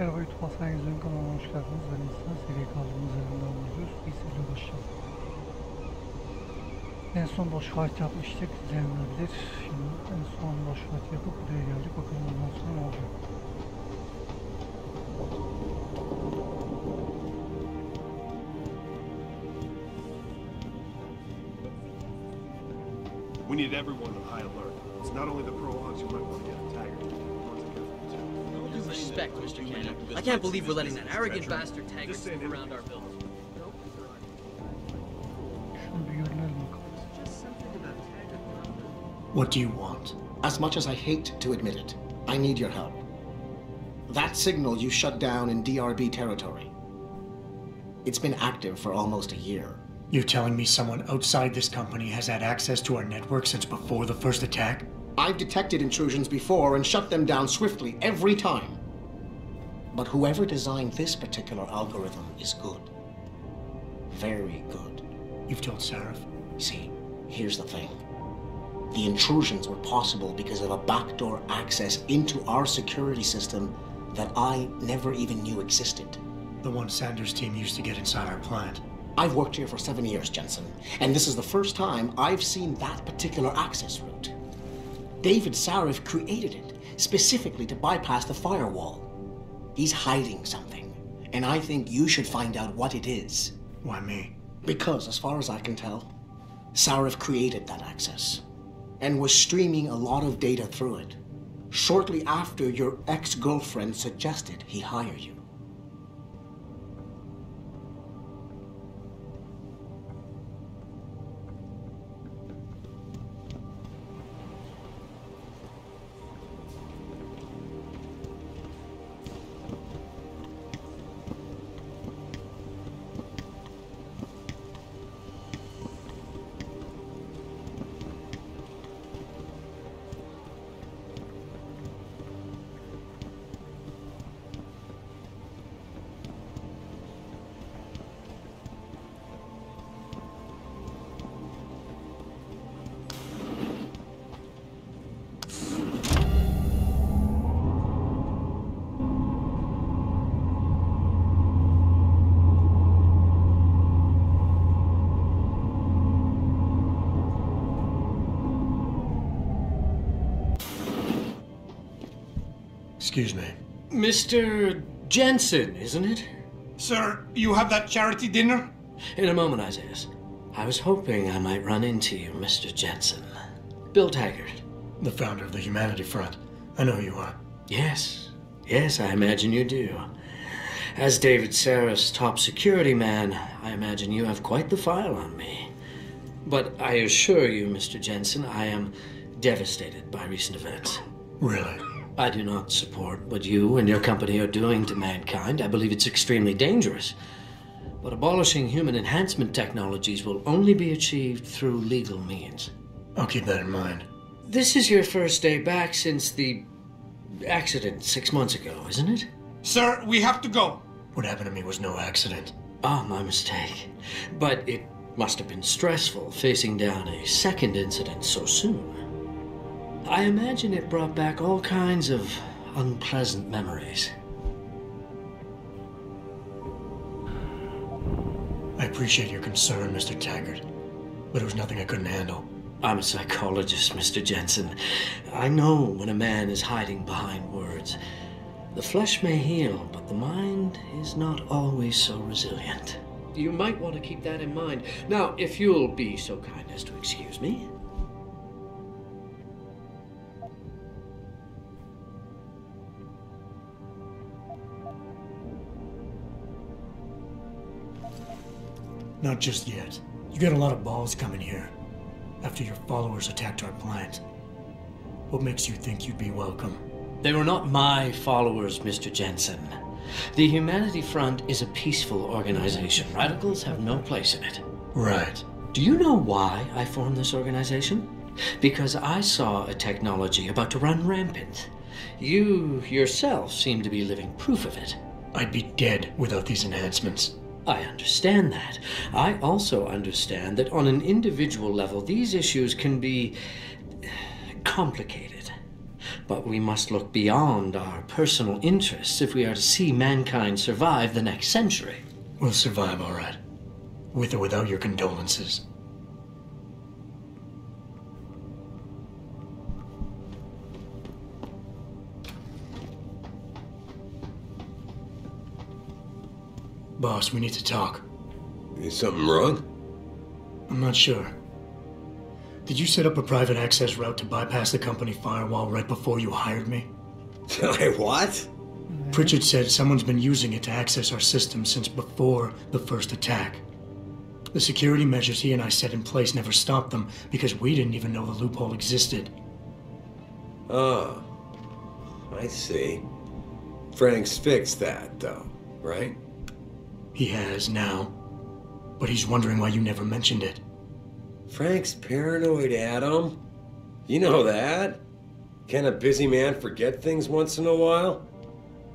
Merhaba YouTube ALSENYAZ Oyun kanalına hoş geldiniz. Ben İnsan seri kaldığımız yerden devam ediyoruz. İyisiyle ulaşacağız. En son boş fight yapmıştık. İzleyenler bilir. Şimdi en son boş fight yapıp buraya geldik. Bakalım ondan sonra ne olacak. We need everyone on high alert. It's not only the prologues you might want to get attacked. Respect, Mr. Cannon. I can't believe we're letting that arrogant bastard Taggart snoop around our building. What do you want? As much as I hate to admit it, I need your help. That signal you shut down in DRB territory. It's been active for almost a year. You're telling me someone outside this company has had access to our network since before the first attack? I've detected intrusions before and shut them down swiftly every time. But whoever designed this particular algorithm is good. Very good. You've told Sarif? See, here's the thing. The intrusions were possible because of a backdoor access into our security system that I never even knew existed. The one Sanders' team used to get inside our plant. I've worked here for 7 years, Jensen, and this is the first time I've seen that particular access route. David Sarif created it specifically to bypass the firewall. He's hiding something, and I think you should find out what it is. Why me? Because, as far as I can tell, Sarif created that access and was streaming a lot of data through it shortly after your ex-girlfriend suggested he hire you. Excuse me. Mr. Jensen, isn't it? Sir, you have that charity dinner? In a moment, Isaiah. I was hoping I might run into you, Mr. Jensen. Bill Taggart. The founder of the Humanity Front. I know who you are. Yes, I imagine you do. As David Sarif's top security man, I imagine you have quite the file on me. But I assure you, Mr. Jensen, I am devastated by recent events. Really? I do not support what you and your company are doing to mankind. I believe it's extremely dangerous. But abolishing human enhancement technologies will only be achieved through legal means. I'll keep that in mind. This is your first day back since the accident 6 months ago, isn't it? Sir, we have to go. What happened to me was no accident. Ah, my mistake. But it must have been stressful facing down a second incident so soon. I imagine it brought back all kinds of unpleasant memories. I appreciate your concern, Mr. Taggart, but it was nothing I couldn't handle. I'm a psychologist, Mr. Jensen. I know when a man is hiding behind words. The flesh may heal, but the mind is not always so resilient. You might want to keep that in mind. Now, if you'll be so kind as to excuse me. Not just yet. You got a lot of balls coming here after your followers attacked our plant. What makes you think you'd be welcome? They were not my followers, Mr. Jensen. The Humanity Front is a peaceful organization. Radicals have no place in it. Right. Do you know why I formed this organization? Because I saw a technology about to run rampant. You yourself seem to be living proof of it. I'd be dead without these enhancements. I understand that. I also understand that on an individual level, these issues can be complicated. But we must look beyond our personal interests if we are to see mankind survive the next century. We'll survive, all right. With or without your condolences. Boss, we need to talk. Is something wrong? I'm not sure. Did you set up a private access route to bypass the company firewall right before you hired me? What? Pritchard said someone's been using it to access our system since before the first attack. The security measures he and I set in place never stopped them because we didn't even know the loophole existed. Oh, I see. Frank's fixed that, though, right? He has now, but he's wondering why you never mentioned it. Frank's paranoid, Adam. You know that. Can a busy man forget things once in a while?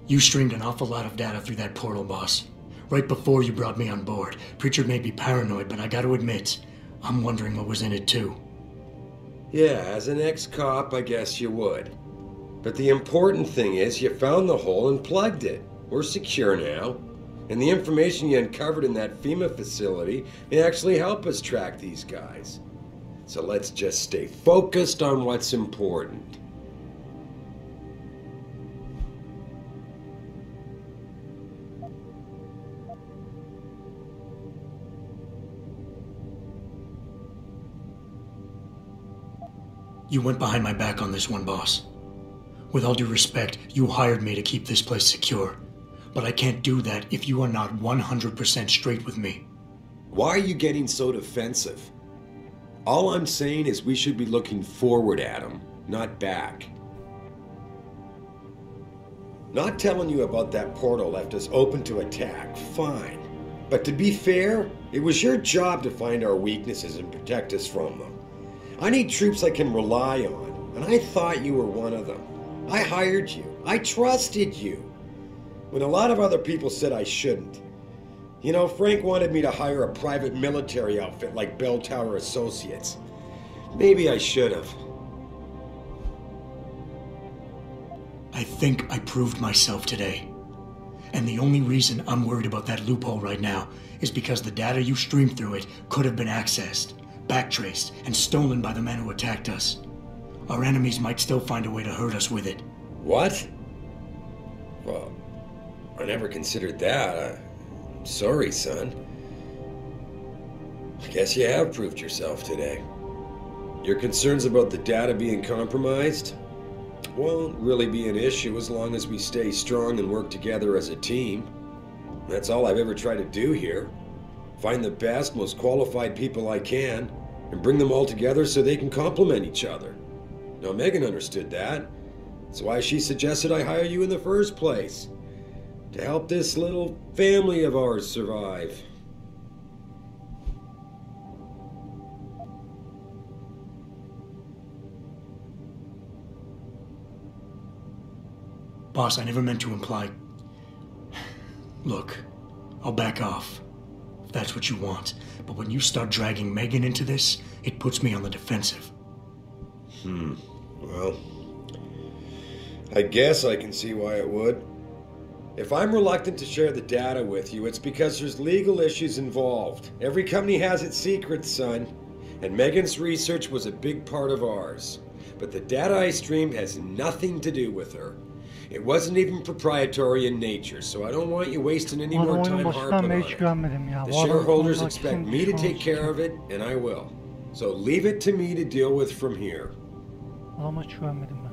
You streamed an awful lot of data through that portal, boss. Right before you brought me on board. Pritchard may be paranoid, but I gotta admit, I'm wondering what was in it too. Yeah, as an ex-cop, I guess you would. But the important thing is you found the hole and plugged it. We're secure now. And the information you uncovered in that FEMA facility may actually help us track these guys. So let's just stay focused on what's important. You went behind my back on this one, boss. With all due respect, you hired me to keep this place secure. But I can't do that if you are not 100% straight with me. Why are you getting so defensive? All I'm saying is we should be looking forward, Adam, not back. Not telling you about that portal left us open to attack, fine. But to be fair, it was your job to find our weaknesses and protect us from them. I need troops I can rely on, and I thought you were one of them. I hired you. I trusted you. When a lot of other people said I shouldn't. You know, Frank wanted me to hire a private military outfit like Bell Tower Associates. Maybe I should have. I think I proved myself today. And the only reason I'm worried about that loophole right now is because the data you streamed through it could have been accessed, backtraced, and stolen by the men who attacked us. Our enemies might still find a way to hurt us with it. What? Well, I never considered that. I'm sorry, son. I guess you have proved yourself today. Your concerns about the data being compromised won't really be an issue as long as we stay strong and work together as a team. That's all I've ever tried to do here. Find the best, most qualified people I can and bring them all together so they can complement each other. Now, Megan understood that. That's why she suggested I hire you in the first place. To help this little family of ours survive. Boss, I never meant to imply... Look, I'll back off, if that's what you want. But when you start dragging Megan into this, it puts me on the defensive. Well, I guess I can see why it would. If I'm reluctant to share the data with you, it's because there's legal issues involved. Every company has its secrets, son. And Megan's research was a big part of ours. But the data I streamed has nothing to do with her. It wasn't even proprietary in nature, so I don't want you wasting any more time harping on it. The shareholders expect me to take care of it, and I will. So leave it to me to deal with from here. Adama hiç güvenmedim ben.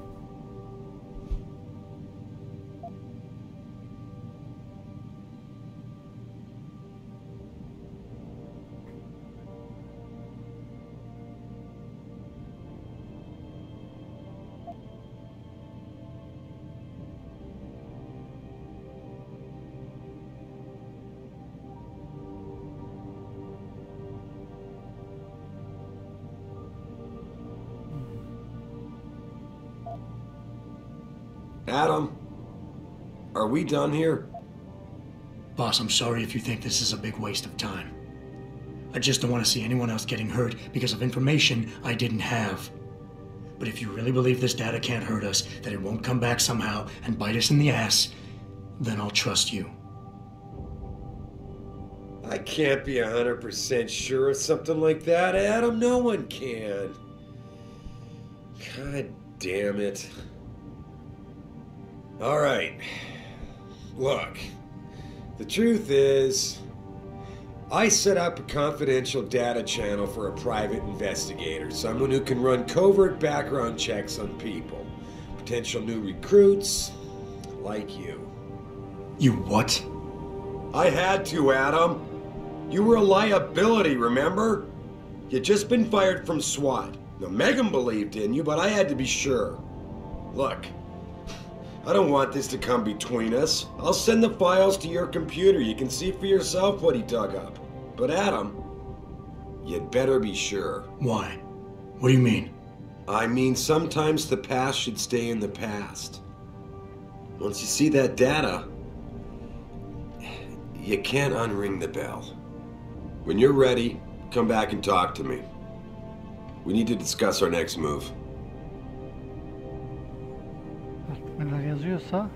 Adam, are we done here? Boss, I'm sorry if you think this is a big waste of time. I just don't want to see anyone else getting hurt because of information I didn't have. But if you really believe this data can't hurt us, that it won't come back somehow and bite us in the ass, then I'll trust you. I can't be 100% sure of something like that, Adam. No one can. God damn it. All right. Look, the truth is, I set up a confidential data channel for a private investigator, someone who can run covert background checks on people, potential new recruits, like you. You what? I had to, Adam. You were a liability, remember? You'd just been fired from SWAT. Now, Megan believed in you, but I had to be sure. Look, I don't want this to come between us. I'll send the files to your computer. You can see for yourself what he dug up. But Adam, you'd better be sure. Why? What do you mean? I mean, sometimes the past should stay in the past. Once you see that data, you can't unring the bell. When you're ready, come back and talk to me. We need to discuss our next move. Artık neler yazıyorsa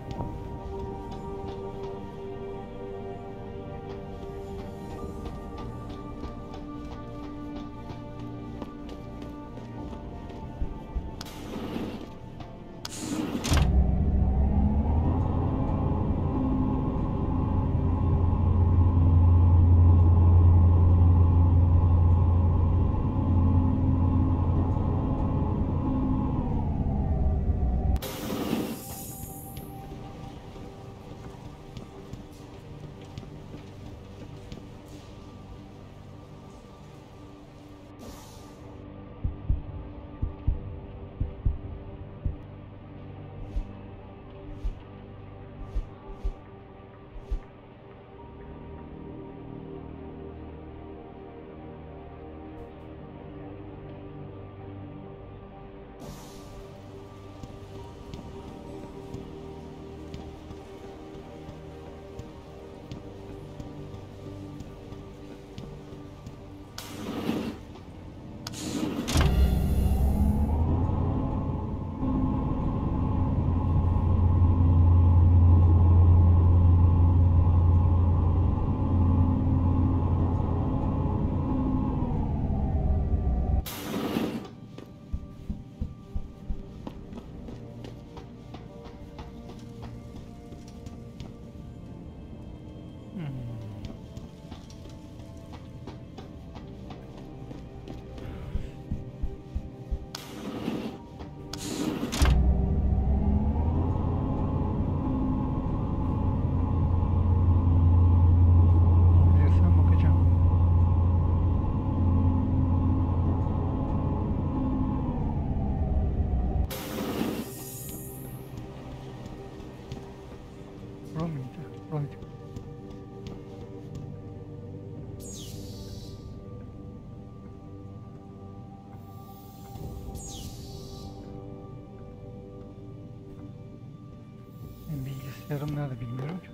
bilgisayarım nerede bilmiyorum ki.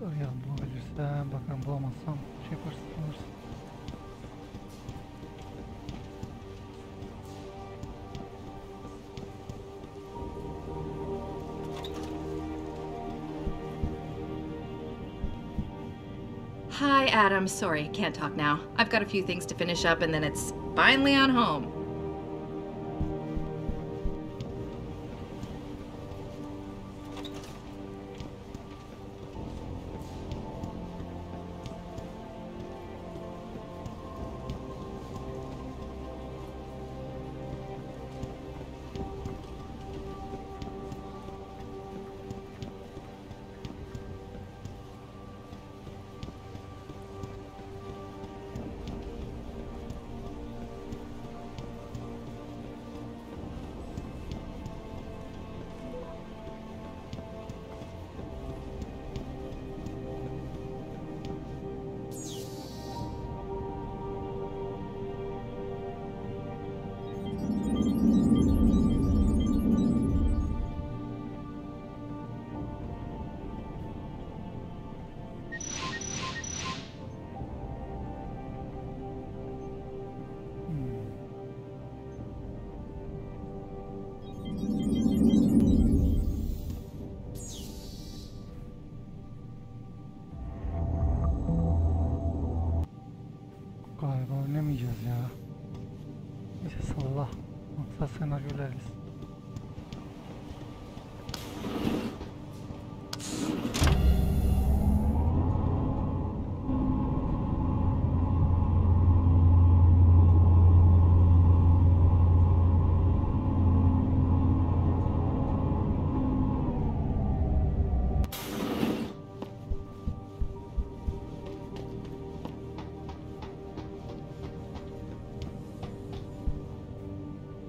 Arayalım, bulabilirsem, bakalım bulamazsam şey yaparsın, alırsın. Hi, Adam. Sorry, can't talk now. I've got a few things to finish up and then it's finally on home.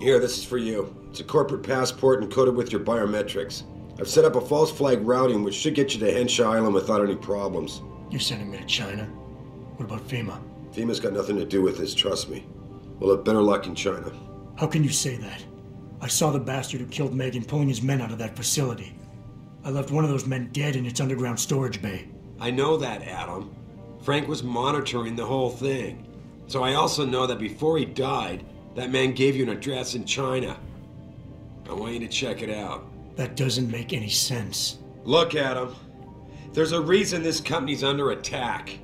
Here, this is for you. It's a corporate passport encoded with your biometrics. I've set up a false flag routing which should get you to Henshaw Island without any problems. You're sending me to China? What about FEMA? FEMA's got nothing to do with this, trust me. We'll have better luck in China. How can you say that? I saw the bastard who killed Megan pulling his men out of that facility. I left one of those men dead in its underground storage bay. I know that, Adam. Frank was monitoring the whole thing. So I also know that before he died, that man gave you an address in China. I want you to check it out. That doesn't make any sense. Look, Adam. There's a reason this company's under attack.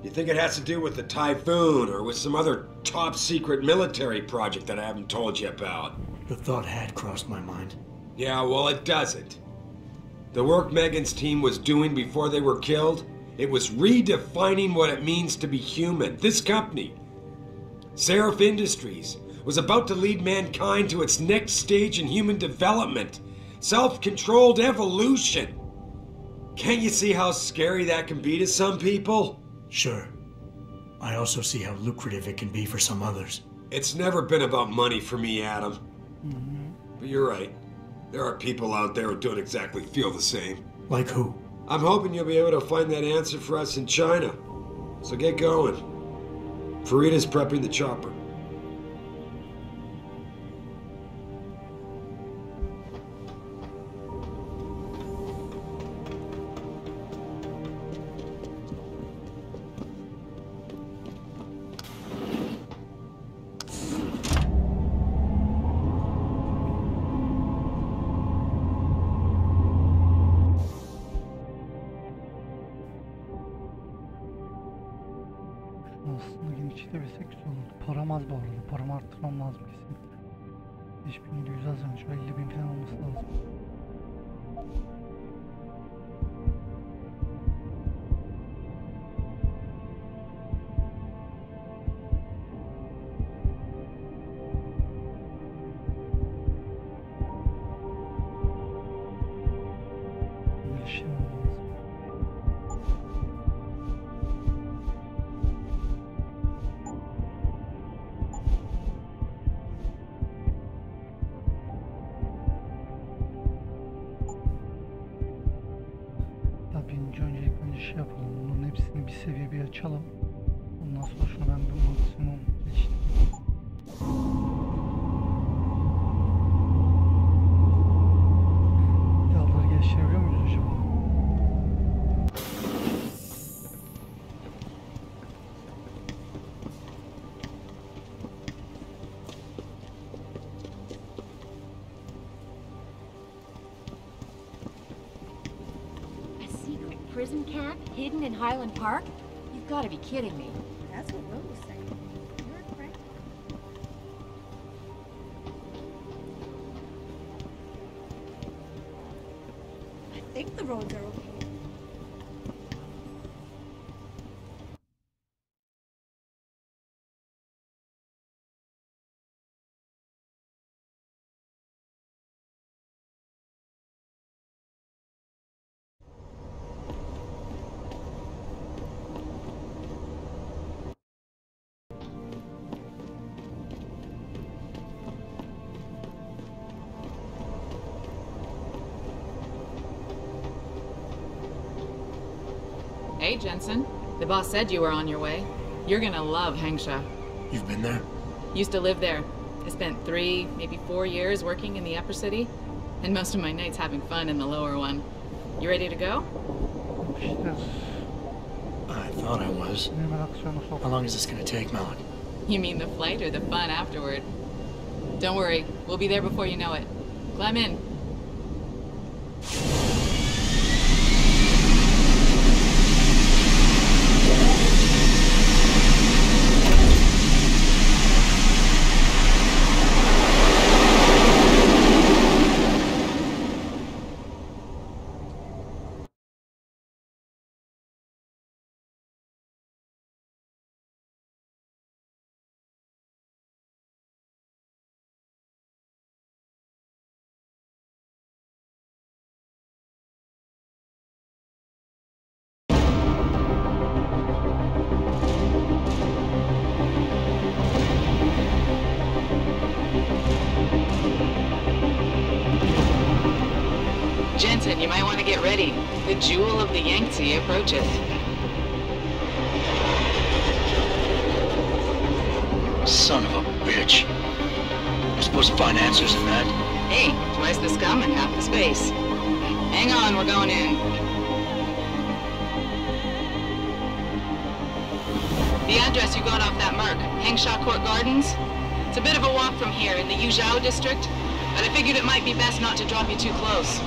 You think it has to do with the typhoon or with some other top secret military project that I haven't told you about? The thought had crossed my mind. Yeah, well, it doesn't. The work Megan's team was doing before they were killed, it was redefining what it means to be human. This company, Seraph Industries, was about to lead mankind to its next stage in human development. Self-controlled evolution. Can't you see how scary that can be to some people? Sure. I also see how lucrative it can be for some others. It's never been about money for me, Adam. But you're right. There are people out there who don't exactly feel the same. Like who? I'm hoping you'll be able to find that answer for us in China. So get going. Farida's prepping the chopper. Aslında genişletebilsek güzel olurdu. Param az bu arada. Paramı arttırmam lazım kesinlikle. 5700 az yani. Şu 50.000 falan olması lazım. Geliştirmem lazım. Öncelikle şey yapalım. Bunların hepsini bir seviye bir açalım. Ondan sonra şunu ben bir maksimum geliştireyim. Silahları geliştirebiliyor muyuz acaba? Prison camp hidden in Highland Park? You've got to be kidding me. That's what Will was saying. You're correct. I think the roads are okay. Hey, Jensen. The boss said you were on your way. You're gonna love Hangsha. You've been there? Used to live there. I spent 3, maybe 4 years working in the upper city, and most of my nights having fun in the lower one. You ready to go? İşte I thought I was. hemen aksiyonu sok. How long is this gonna take, Malik? You mean the flight or the fun afterward? Don't worry, we'll be there before you know it. Climb in. Jensen, you might want to get ready. The jewel of the Yangtze approaches. Son of a bitch. We're supposed to find answers in that. Hey, twice the scum and half the space. Hang on, we're going in. The address you got off that mark, Hengsha Court Gardens. It's a bit of a walk from here in the Yuzhou district, but I figured it might be best not to drop you too close.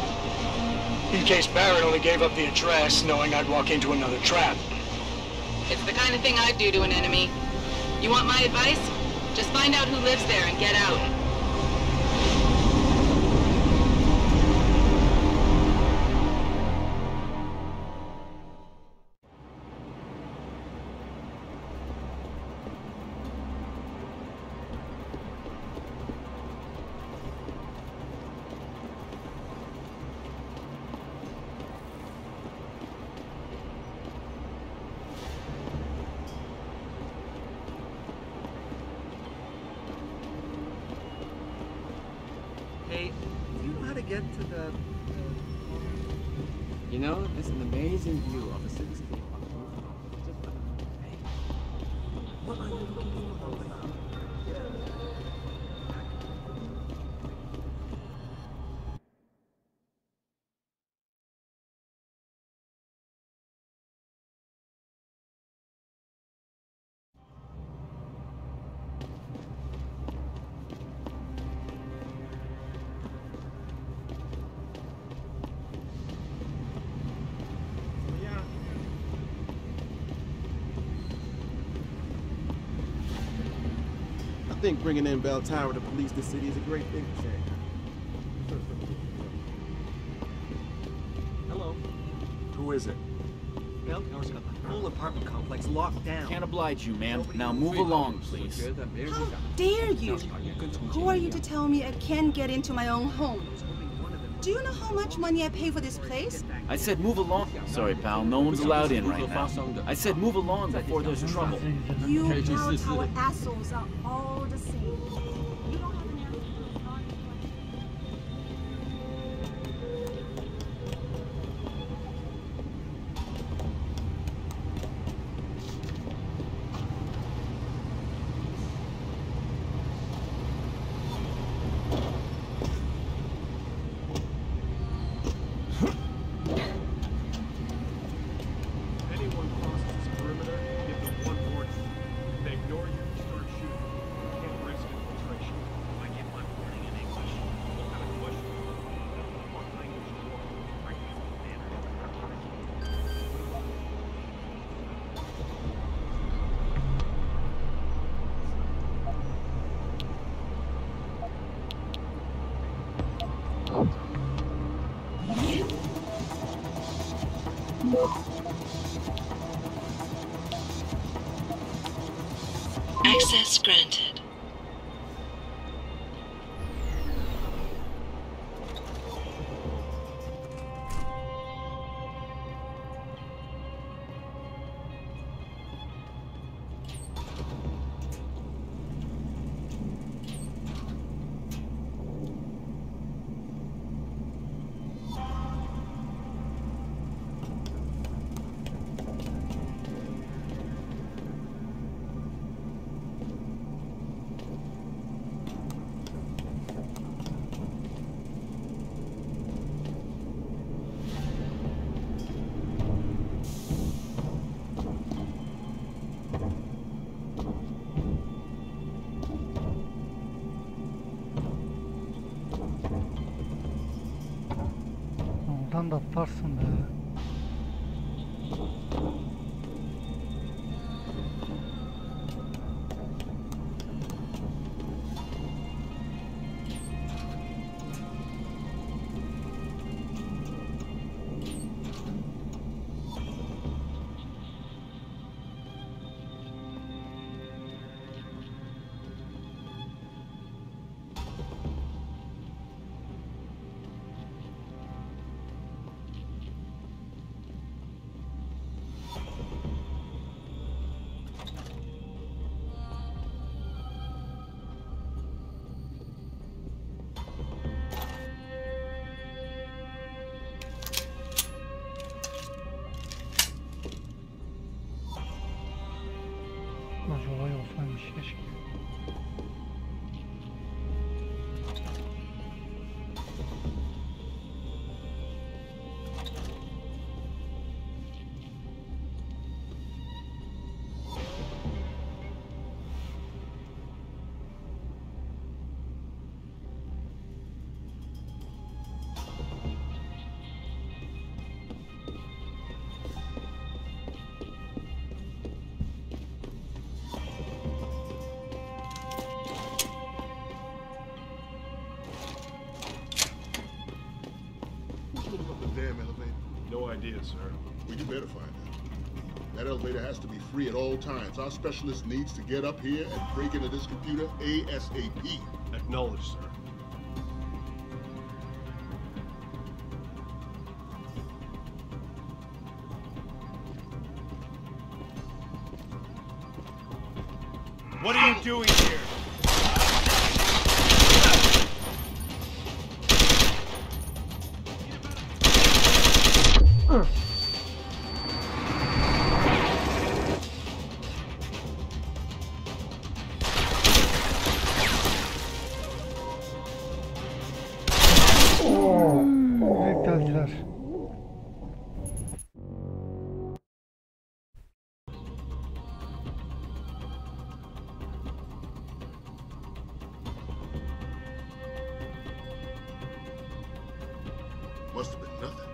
In case Barrett only gave up the address, knowing I'd walk into another trap. It's the kind of thing I'd do to an enemy. You want my advice? Just find out who lives there and get out. Hey, do you know how to get to the... You know, there's an amazing view of the cityscape on the rooftop. Hey, what are you looking for? I think bringing in Bell Tower to police the city is a great thing for change. Hello. Who is it? Bell Tower's got the whole apartment complex locked down. Can't oblige you, ma'am. Now move along, please. How dare you? Who are you to tell me I can't get into my own home? Do you know how much money I pay for this place? I said move along. Sorry, pal. No one's allowed in right now. I said move along before there's trouble. You Bell Tower assholes are all the same. You don't have an answer to the problem. Anyone crosses this perimeter, give them one warning. If they ignore you, start shooting. You can't risk infiltration. If I give my warning in English, what kind of question? What language do you want? Right here, Access granted. Oradan da atlarsın be. damn elevator? No idea, sir. Well, you better find out. That elevator has to be free at all times. Our specialist needs to get up here and break into this computer ASAP. Acknowledged, sir. What are you doing here? Evet geldiler. Must have been nothing.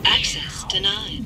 Access denied.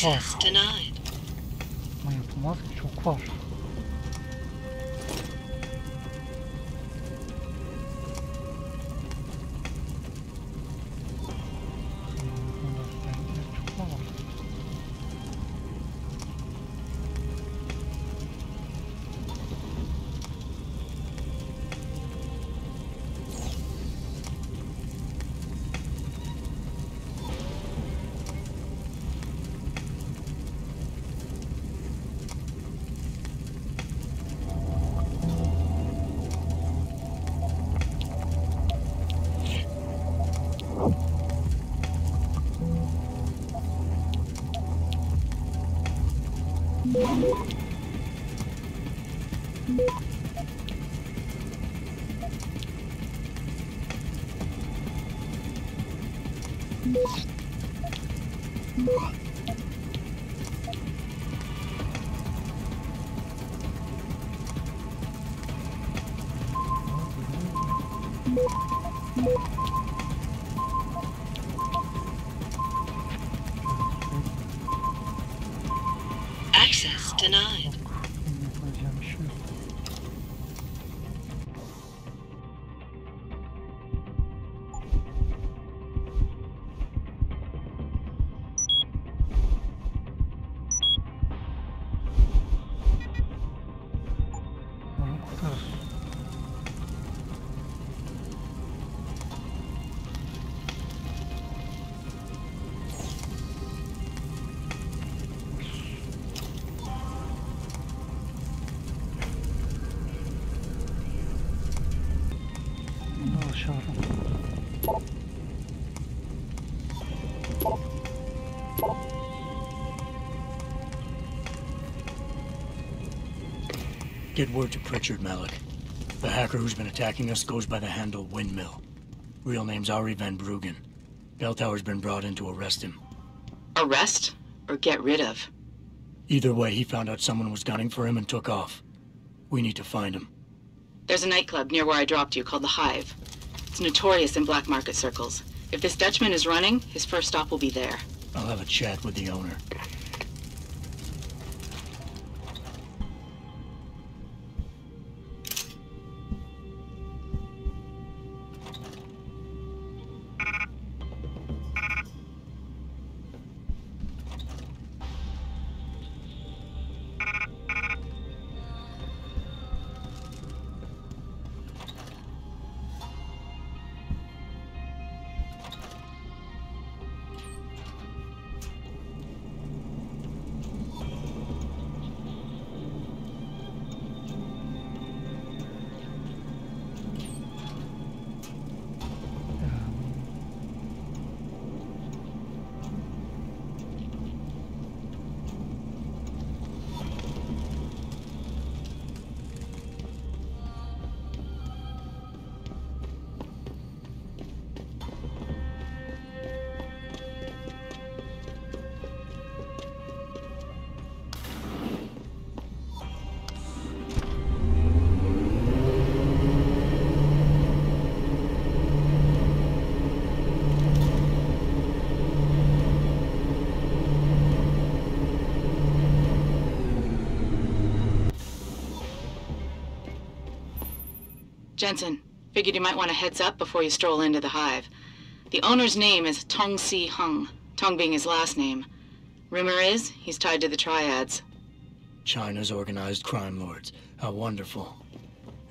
Access denied. Ama yapılmaz ki, çok var. Access denied. Get word to Pritchard, Malik. The hacker who's been attacking us goes by the handle Windmill. Real name's Ari Van Bruggen. Bell Tower's been brought in to arrest him. Arrest or get rid of? Either way, he found out someone was gunning for him and took off. We need to find him. There's a nightclub near where I dropped you called The Hive. It's notorious in black market circles. If this Dutchman is running, his first stop will be there. I'll have a chat with the owner. Jensen, figured you might want a heads up before you stroll into the Hive. The owner's name is Tong Si Hung, Tong being his last name. Rumor is he's tied to the Triads. China's organized crime lords. How wonderful.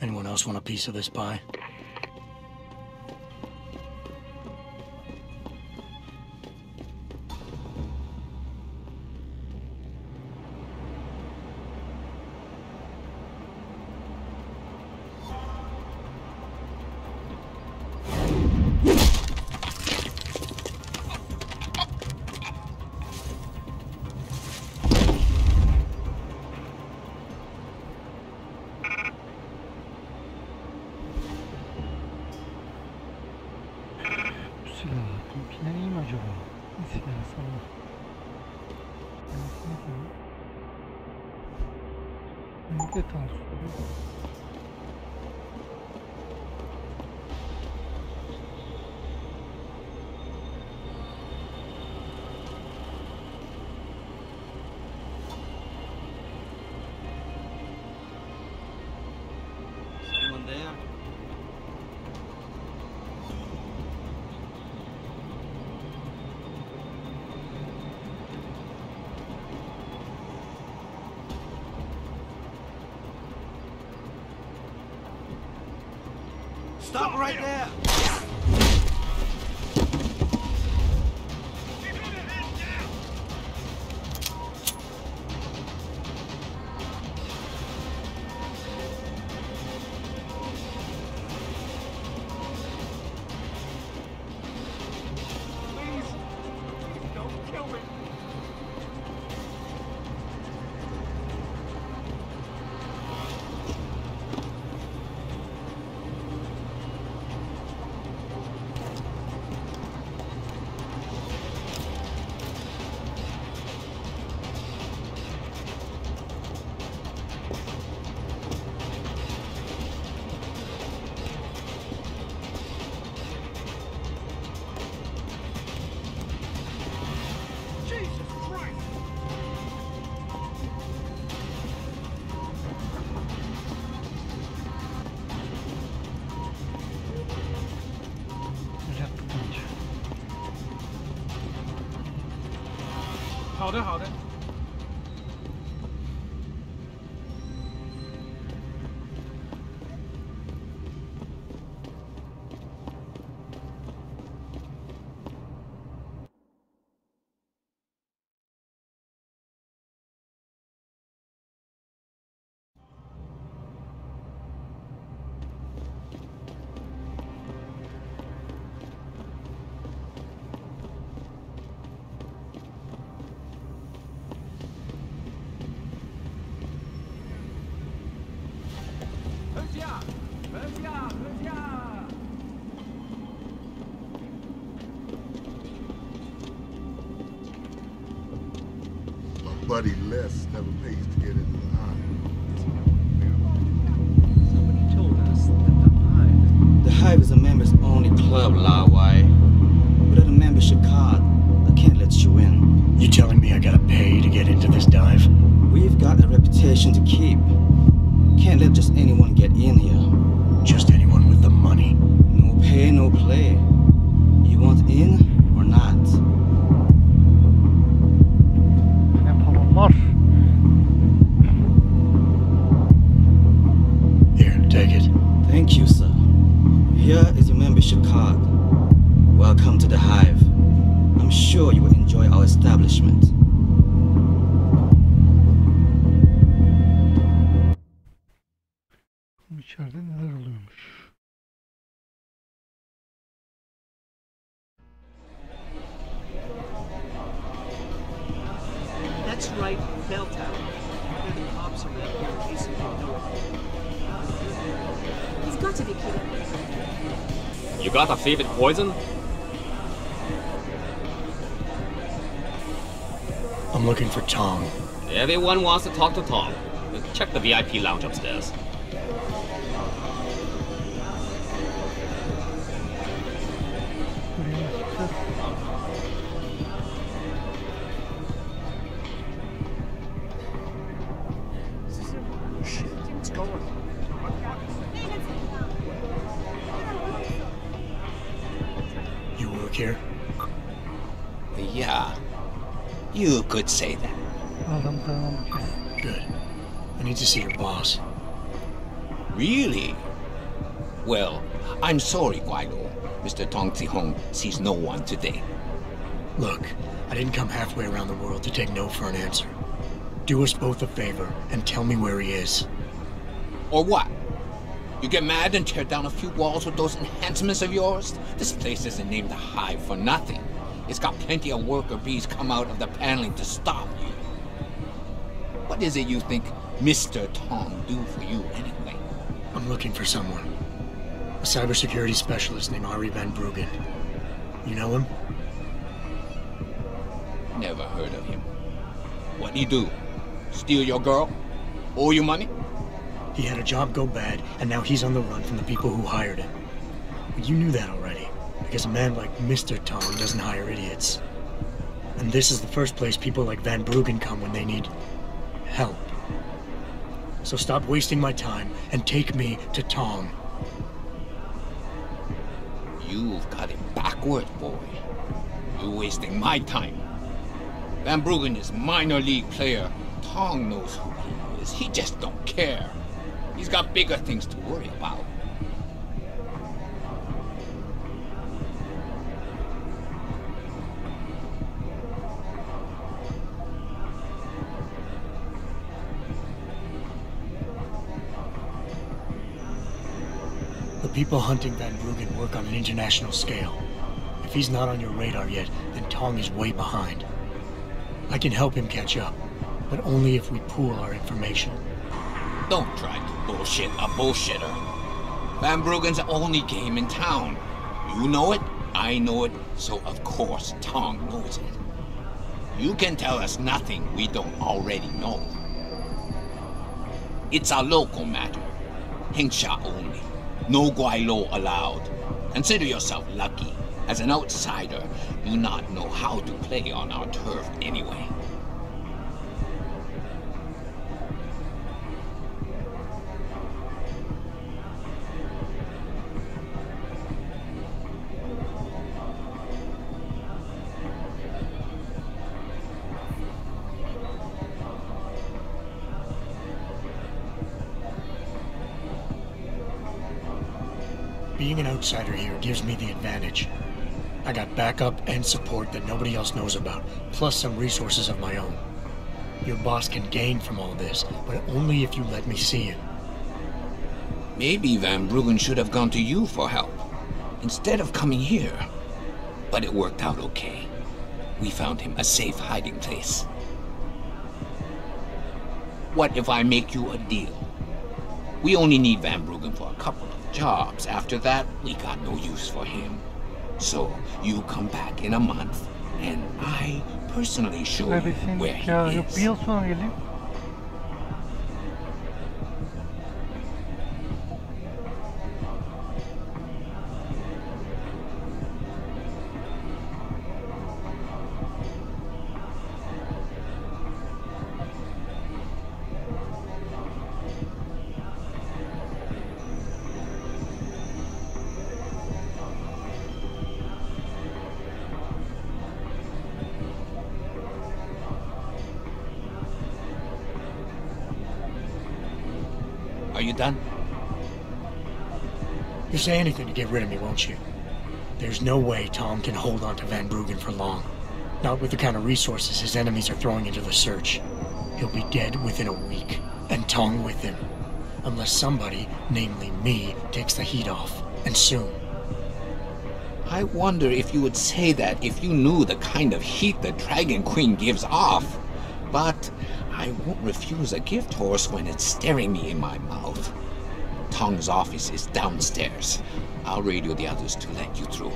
Anyone else want a piece of this pie? Stop right there!好的，好的。 Buddy Les never pays to get into the hive. Somebody told us that the hive is a members-only club, Lawai. Without a membership card, I can't let you in. You telling me I gotta pay to get into this dive? We've got a reputation to keep. Can't let just anyone get in here. Just anyone with the money? No pay, no play. You want in or not? Here, take it. Thank you, sir. Here is your membership card. Welcome to the hive. I'm sure you will enjoy our establishment. İçeride neler oluyormuş? That's right, Bell Tower. The cops around here in case you don't know it. He's got to be kidding. You got a favorite poison? I'm looking for Tong. Everyone wants to talk to Tom. Check the VIP lounge upstairs. You work here? Yeah, you could say that. Good. I need to see your boss. Really? Well, I'm sorry, Guaido. Mr. Tong Zihong sees no one today. Look, I didn't come halfway around the world to take no for an answer. Do us both a favor and tell me where he is. Or what? You get mad and tear down a few walls with those enhancements of yours? This place isn't named the Hive for nothing. It's got plenty of worker bees come out of the paneling to stop you. What is it you think Mr. Tong do for you anyway? I'm looking for someone. A cybersecurity specialist named Ari Van Bruggen. You know him? Never heard of him. What'd he do? Steal your girl? Owe you money? He had a job go bad, and now he's on the run from the people who hired him. But you knew that already, because a man like Mr. Tong doesn't hire idiots. And this is the first place people like Van Bruggen come when they need help. So stop wasting my time and take me to Tong. You've got it backward, boy. You're wasting my time. Van Bruggen is minor league player. Tong knows who he is. He just don't care. He's got bigger things to worry about. The people hunting Van Bruggen work on an international scale. If he's not on your radar yet, then Tong is way behind. I can help him catch up, but only if we pool our information. Don't try to bullshit a bullshitter. Van Bruggen's the only game in town. You know it, I know it, so of course Tong knows it. You can tell us nothing we don't already know. It's a local matter. Hengsha only. No Guaylo allowed. Consider yourself lucky. As an outsider, you not know how to play on our turf anyway. Being an outsider here gives me the advantage. I got backup and support that nobody else knows about, plus some resources of my own. Your boss can gain from all this, but only if you let me see him. Maybe Van Bruggen should have gone to you for help, instead of coming here. But it worked out okay. We found him a safe hiding place. What if I make you a deal? We only need Van Bruggen for a couple of jobs. After that, we got no use for him. So, you come back in a month, and I personally show you where he is. Bir yıl sonra geleyim. Are you done? You'll say anything to get rid of me, won't you? There's no way Tom can hold on to Van Bruggen for long. Not with the kind of resources his enemies are throwing into the search. He'll be dead within a week, and Tong with him. Unless somebody, namely me, takes the heat off, and soon. I wonder if you would say that if you knew the kind of heat the Dragon Queen gives off. But I won't refuse a gift horse when it's staring me in my mouth. Tong's office is downstairs. I'll radio the others to let you through.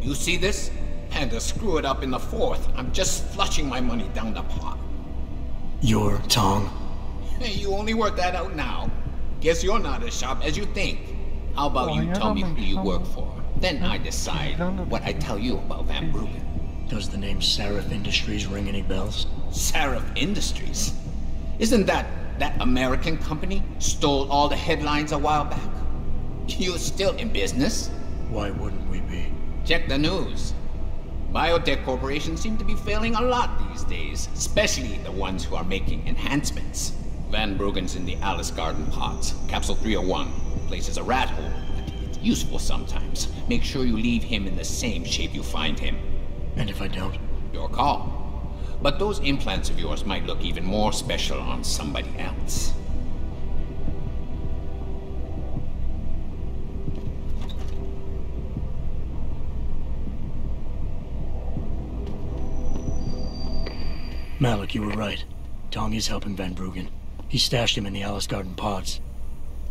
You see this? And to screw it up in the fourth, I'm just flushing my money down the pot. You're Tong? Hey, you only work that out now. Guess you're not as sharp as you think. How about you tell me who you work for? Then I decide what I tell you about Van Bruggen. Does the name Seraph Industries ring any bells? Seraph Industries? Isn't that American company stole all the headlines a while back? You're still in business? Why wouldn't we be? Check the news. Biotech corporations seem to be failing a lot these days, especially the ones who are making enhancements. Van Bruggen's in the Alice Garden pods. Capsule 301. Place is a rat hole, but it's useful sometimes. Make sure you leave him in the same shape you find him. And if I don't? Your call. But those implants of yours might look even more special on somebody else. Malik, you were right. Tong is helping Van Bruggen. He stashed him in the Alice Garden pods.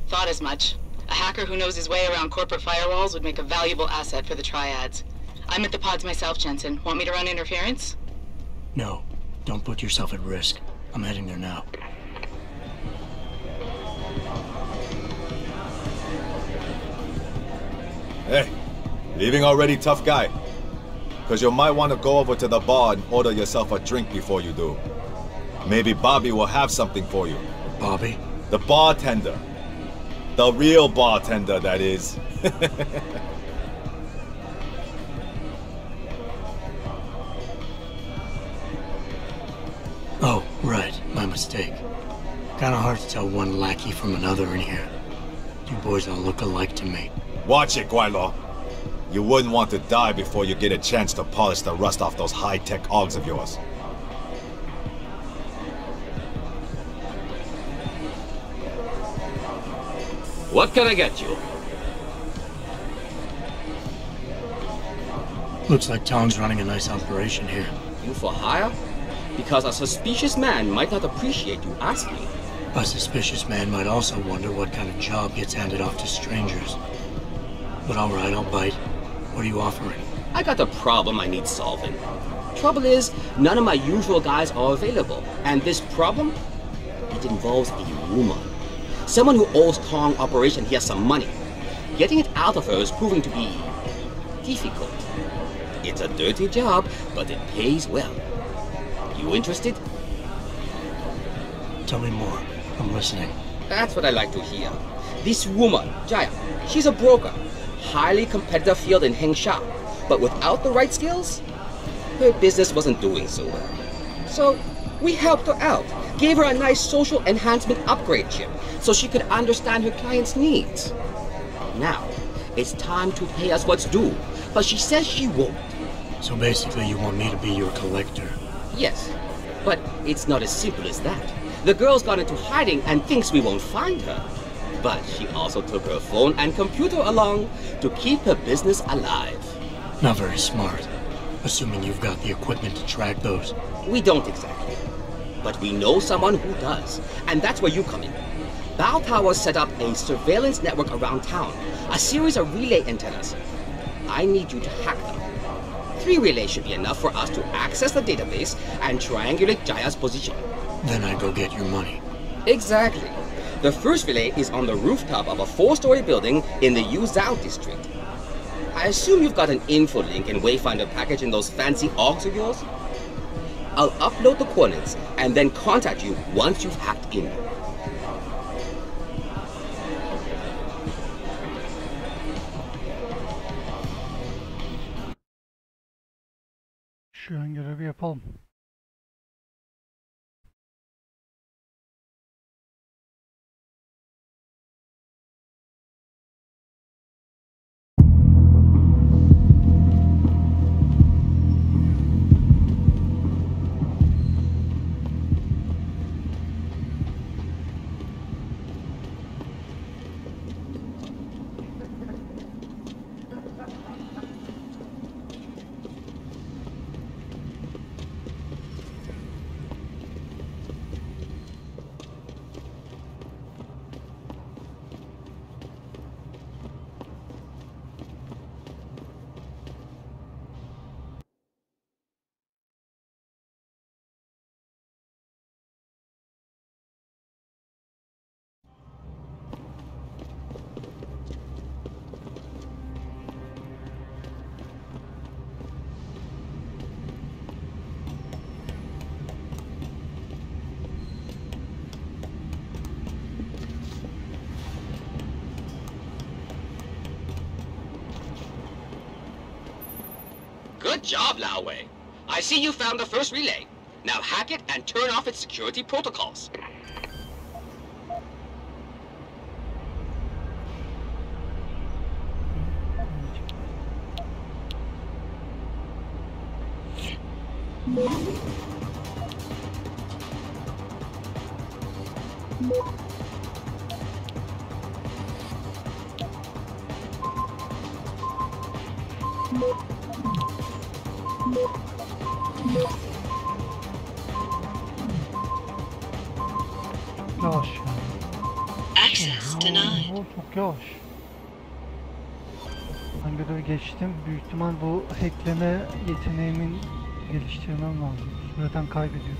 Thought as much. A hacker who knows his way around corporate firewalls would make a valuable asset for the triads. I'm at the pods myself, Jensen. Want me to run interference? No. Don't put yourself at risk. I'm heading there now. Hey, leaving already, tough guy? Because you might want to go over to the bar and order yourself a drink before you do. Maybe Bobby will have something for you. Bobby? The bartender. The real bartender, that is. Oh, right. My mistake. Kinda hard to tell one lackey from another in here. You boys all look alike to me. Watch it, Guaylo. You wouldn't want to die before you get a chance to polish the rust off those high-tech Augs of yours. What can I get you? Looks like Tong's running a nice operation here. You for hire? Because a suspicious man might not appreciate you asking. A suspicious man might also wonder what kind of job gets handed off to strangers. But alright, I'll bite. What are you offering? I got a problem I need solving. Trouble is, none of my usual guys are available. And this problem? It involves a woman. Someone who owes Tong Operation here some money. Getting it out of her is proving to be difficult. It's a dirty job, but it pays well. You interested? Tell me more. I'm listening. That's what I like to hear. This woman, Jaya, she's a broker. Highly competitive field in Hengsha. But without the right skills, her business wasn't doing so well. So we helped her out. Gave her a nice social enhancement upgrade chip so she could understand her clients' needs. Now, it's time to pay us what's due, but she says she won't. So basically you want me to be your collector? Yes, but it's not as simple as that. The girl's gone into hiding and thinks we won't find her. But she also took her phone and computer along to keep her business alive. Not very smart, assuming you've got the equipment to track those. We don't exactly. But we know someone who does, and that's where you come in. Bao Tower set up a surveillance network around town, a series of relay antennas. I need you to hack them. 3 relays should be enough for us to access the database and triangulate Jaya's position. Then I go get your money. Exactly. The first relay is on the rooftop of a 4-story building in the Yuzhou district. I assume you've got an info link and wayfinder package in those fancy Augs of yours? I'll upload the coordinates and then contact you once you've hacked in. Şu ön görevi yapalım. Good job, Lao Wei. I see you found the first relay. Now hack it and turn off its security protocols. Yavaş ya. Access denied. Çok yavaş. Ben görevi geçtim. Büyük ihtimal bu hackleme yeteneğimin geliştirmem lazım. Süreden kaybediyorum.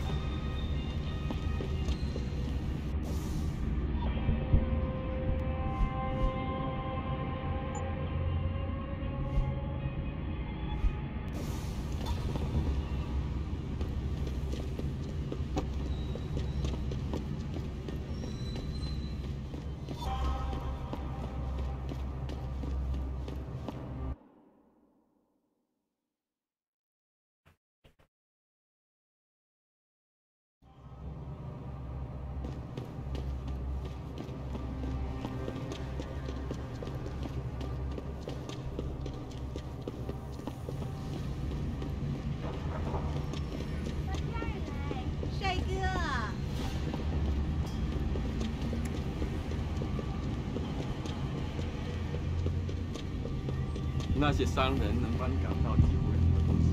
那些商人能帮你感到体会很多东西。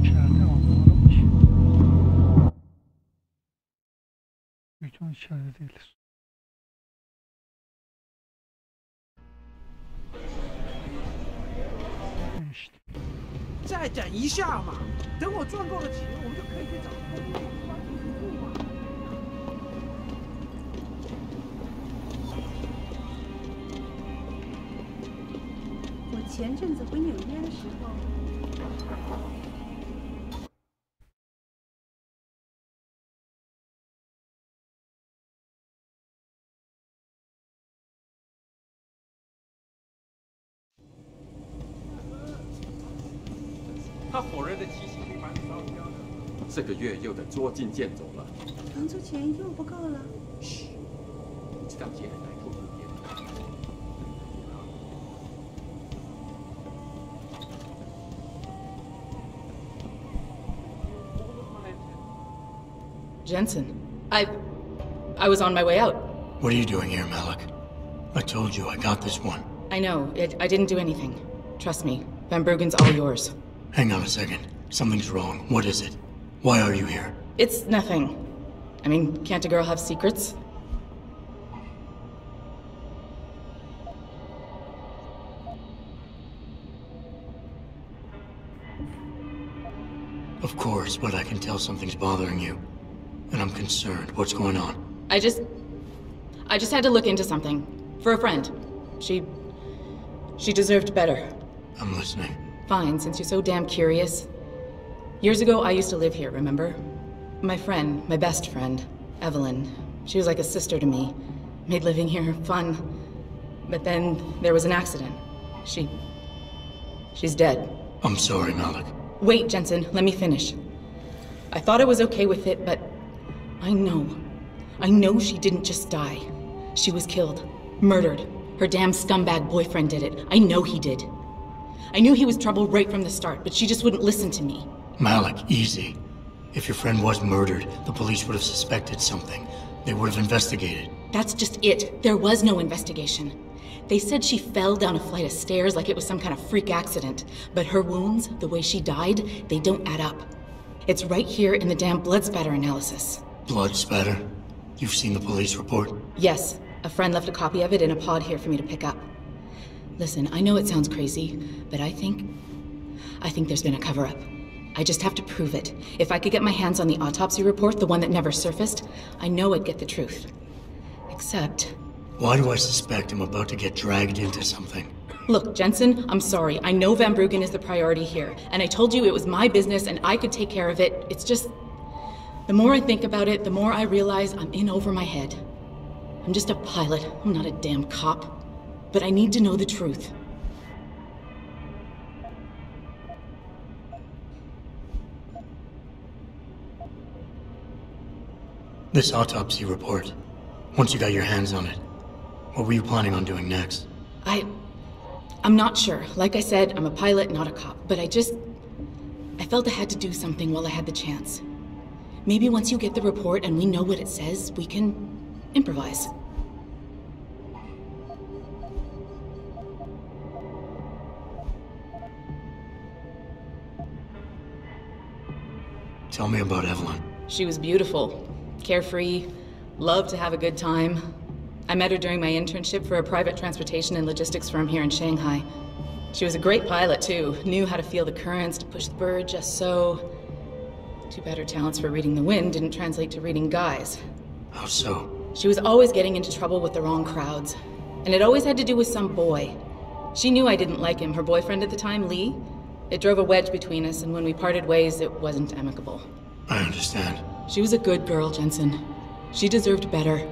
İçeride olmalımış. Bütün içeride değiliz. İşte. 再等一下嘛，等我赚够了钱，我们就可以去找工作嘛。我前阵子回纽约的时候，他火热的提醒你把你烧掉了，这个月又得捉襟见肘了。房租钱又不够了。嘘，你知道借人来做不别的。 Jensen, I was on my way out. What are you doing here, Malik? I told you I got this one. I know, I didn't do anything. Trust me, Van Bruggen's all yours. Hang on a second. Something's wrong. What is it? Why are you here? It's nothing. I mean, can't a girl have secrets? Of course, but I can tell something's bothering you. And I'm concerned. What's going on? I just had to look into something. For a friend. She deserved better. I'm listening. Fine, since you're so damn curious. Years ago, I used to live here, remember? My friend, my best friend, Evelyn. She was like a sister to me. Made living here fun. But then there was an accident. She's dead. I'm sorry, Malik. Wait, Jensen, let me finish. I thought I was okay with it, but I know she didn't just die. She was killed. Murdered. Her damn scumbag boyfriend did it. I know he did. I knew he was trouble right from the start, but she just wouldn't listen to me. Malik, easy. If your friend was murdered, the police would have suspected something. They would have investigated. That's just it. There was no investigation. They said she fell down a flight of stairs like it was some kind of freak accident. But her wounds, the way she died, they don't add up. It's right here in the damn blood spatter analysis. Blood spatter? You've seen the police report? Yes. A friend left a copy of it in a pod here for me to pick up. Listen, I know it sounds crazy, but I think there's been a cover-up. I just have to prove it. If I could get my hands on the autopsy report, the one that never surfaced, I know I'd get the truth. Except... Why do I suspect I'm about to get dragged into something? Look, Jensen, I'm sorry. I know Van Bruggen is the priority here, and I told you it was my business and I could take care of it. It's just... The more I think about it, the more I realize I'm in over my head. I'm just a pilot. I'm not a damn cop. But I need to know the truth. This autopsy report. Once you got your hands on it, what were you planning on doing next? I'm not sure. Like I said, I'm a pilot, not a cop. But I felt I had to do something while I had the chance. Maybe once you get the report and we know what it says, we can improvise. Tell me about Evelyn. She was beautiful, carefree, loved to have a good time. I met her during my internship for a private transportation and logistics firm here in Shanghai. She was a great pilot, too. Knew how to feel the currents, to push the bird just so. Too bad her talents for reading the wind didn't translate to reading guys. How so? She was always getting into trouble with the wrong crowds. And it always had to do with some boy. She knew I didn't like him. Her boyfriend at the time, Lee. It drove a wedge between us, and when we parted ways, it wasn't amicable. I understand. She was a good girl, Jensen. She deserved better.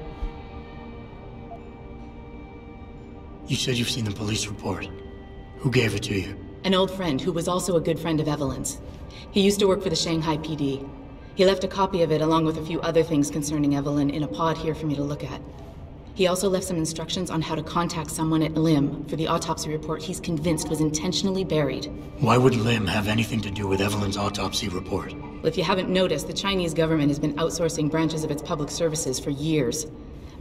You said you've seen the police report. Who gave it to you? An old friend who was also a good friend of Evelyn's. He used to work for the Shanghai PD. He left a copy of it along with a few other things concerning Evelyn in a pod here for me to look at. He also left some instructions on how to contact someone at Lim for the autopsy report he's convinced was intentionally buried. Why would Lim have anything to do with Evelyn's autopsy report? Well, if you haven't noticed, the Chinese government has been outsourcing branches of its public services for years.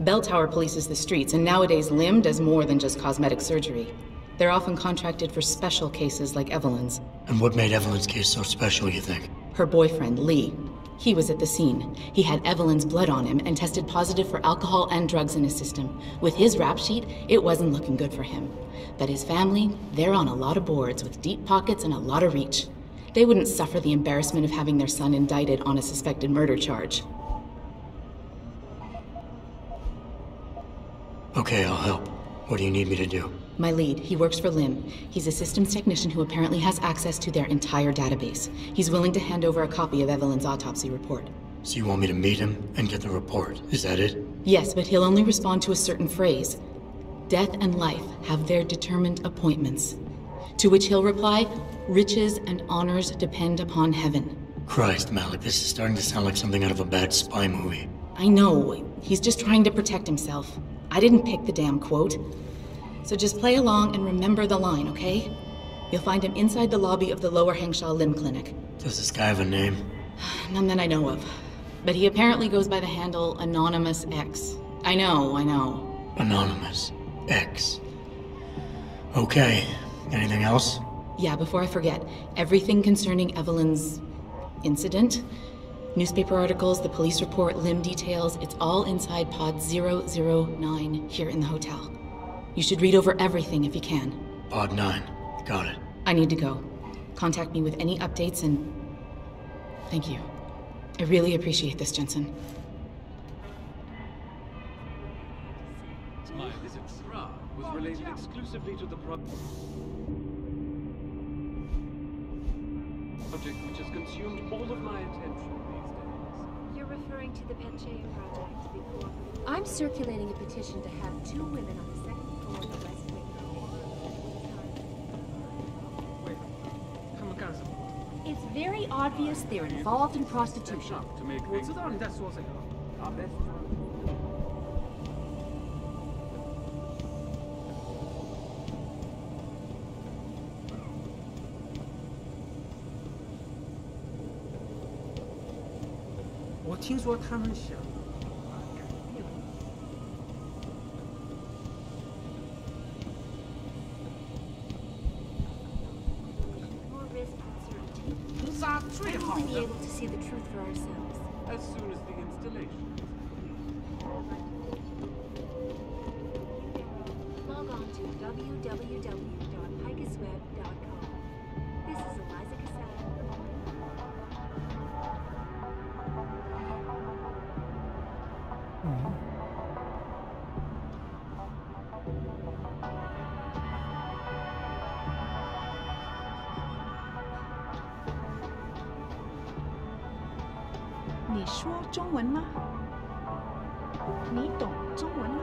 Bell Tower polices the streets, and nowadays Lim does more than just cosmetic surgery. They're often contracted for special cases like Evelyn's. And what made Evelyn's case so special, you think? Her boyfriend, Lee. He was at the scene. He had Evelyn's blood on him and tested positive for alcohol and drugs in his system. With his rap sheet, it wasn't looking good for him. But his family, they're on a lot of boards with deep pockets and a lot of reach. They wouldn't suffer the embarrassment of having their son indicted on a suspected murder charge. Okay, I'll help. What do you need me to do? My lead, he works for Lim. He's a systems technician who apparently has access to their entire database. He's willing to hand over a copy of Evelyn's autopsy report. So you want me to meet him and get the report, is that it? Yes, but he'll only respond to a certain phrase. Death and life have their determined appointments. To which he'll reply, riches and honors depend upon heaven. Christ, Malik, this is starting to sound like something out of a bad spy movie. I know. He's just trying to protect himself. I didn't pick the damn quote. So just play along and remember the line, okay? You'll find him inside the lobby of the Lower Hengsha Limb Clinic. Does this guy have a name? None that I know of. But he apparently goes by the handle Anonymous X. I know. Anonymous X. Okay. Anything else? Yeah, before I forget, everything concerning Evelyn's incident, newspaper articles, the police report, limb details, it's all inside pod 009 here in the hotel. You should read over everything if you can. Pod 9. Got it. I need to go. Contact me with any updates and... Thank you. I really appreciate this, Jensen. My visit to Prague was related exclusively to the project which has consumed all of my attention these days. You're referring to the Penchea project, the cooperative. I'm circulating a petition to have 2 women on the second floor of the West Wing. Wait, 他们干什么？ It's very obvious they're involved in prostitution. 我知道你在说谁了。 我听说他们想改变我。More risk than certainty. 屠杀最好 We'll be 的。 able to see the truth for ourselves. As soon as the installation. Log on to www.picusweb.com. This is Eliza Cassell. "你说中文吗？你懂中文吗？"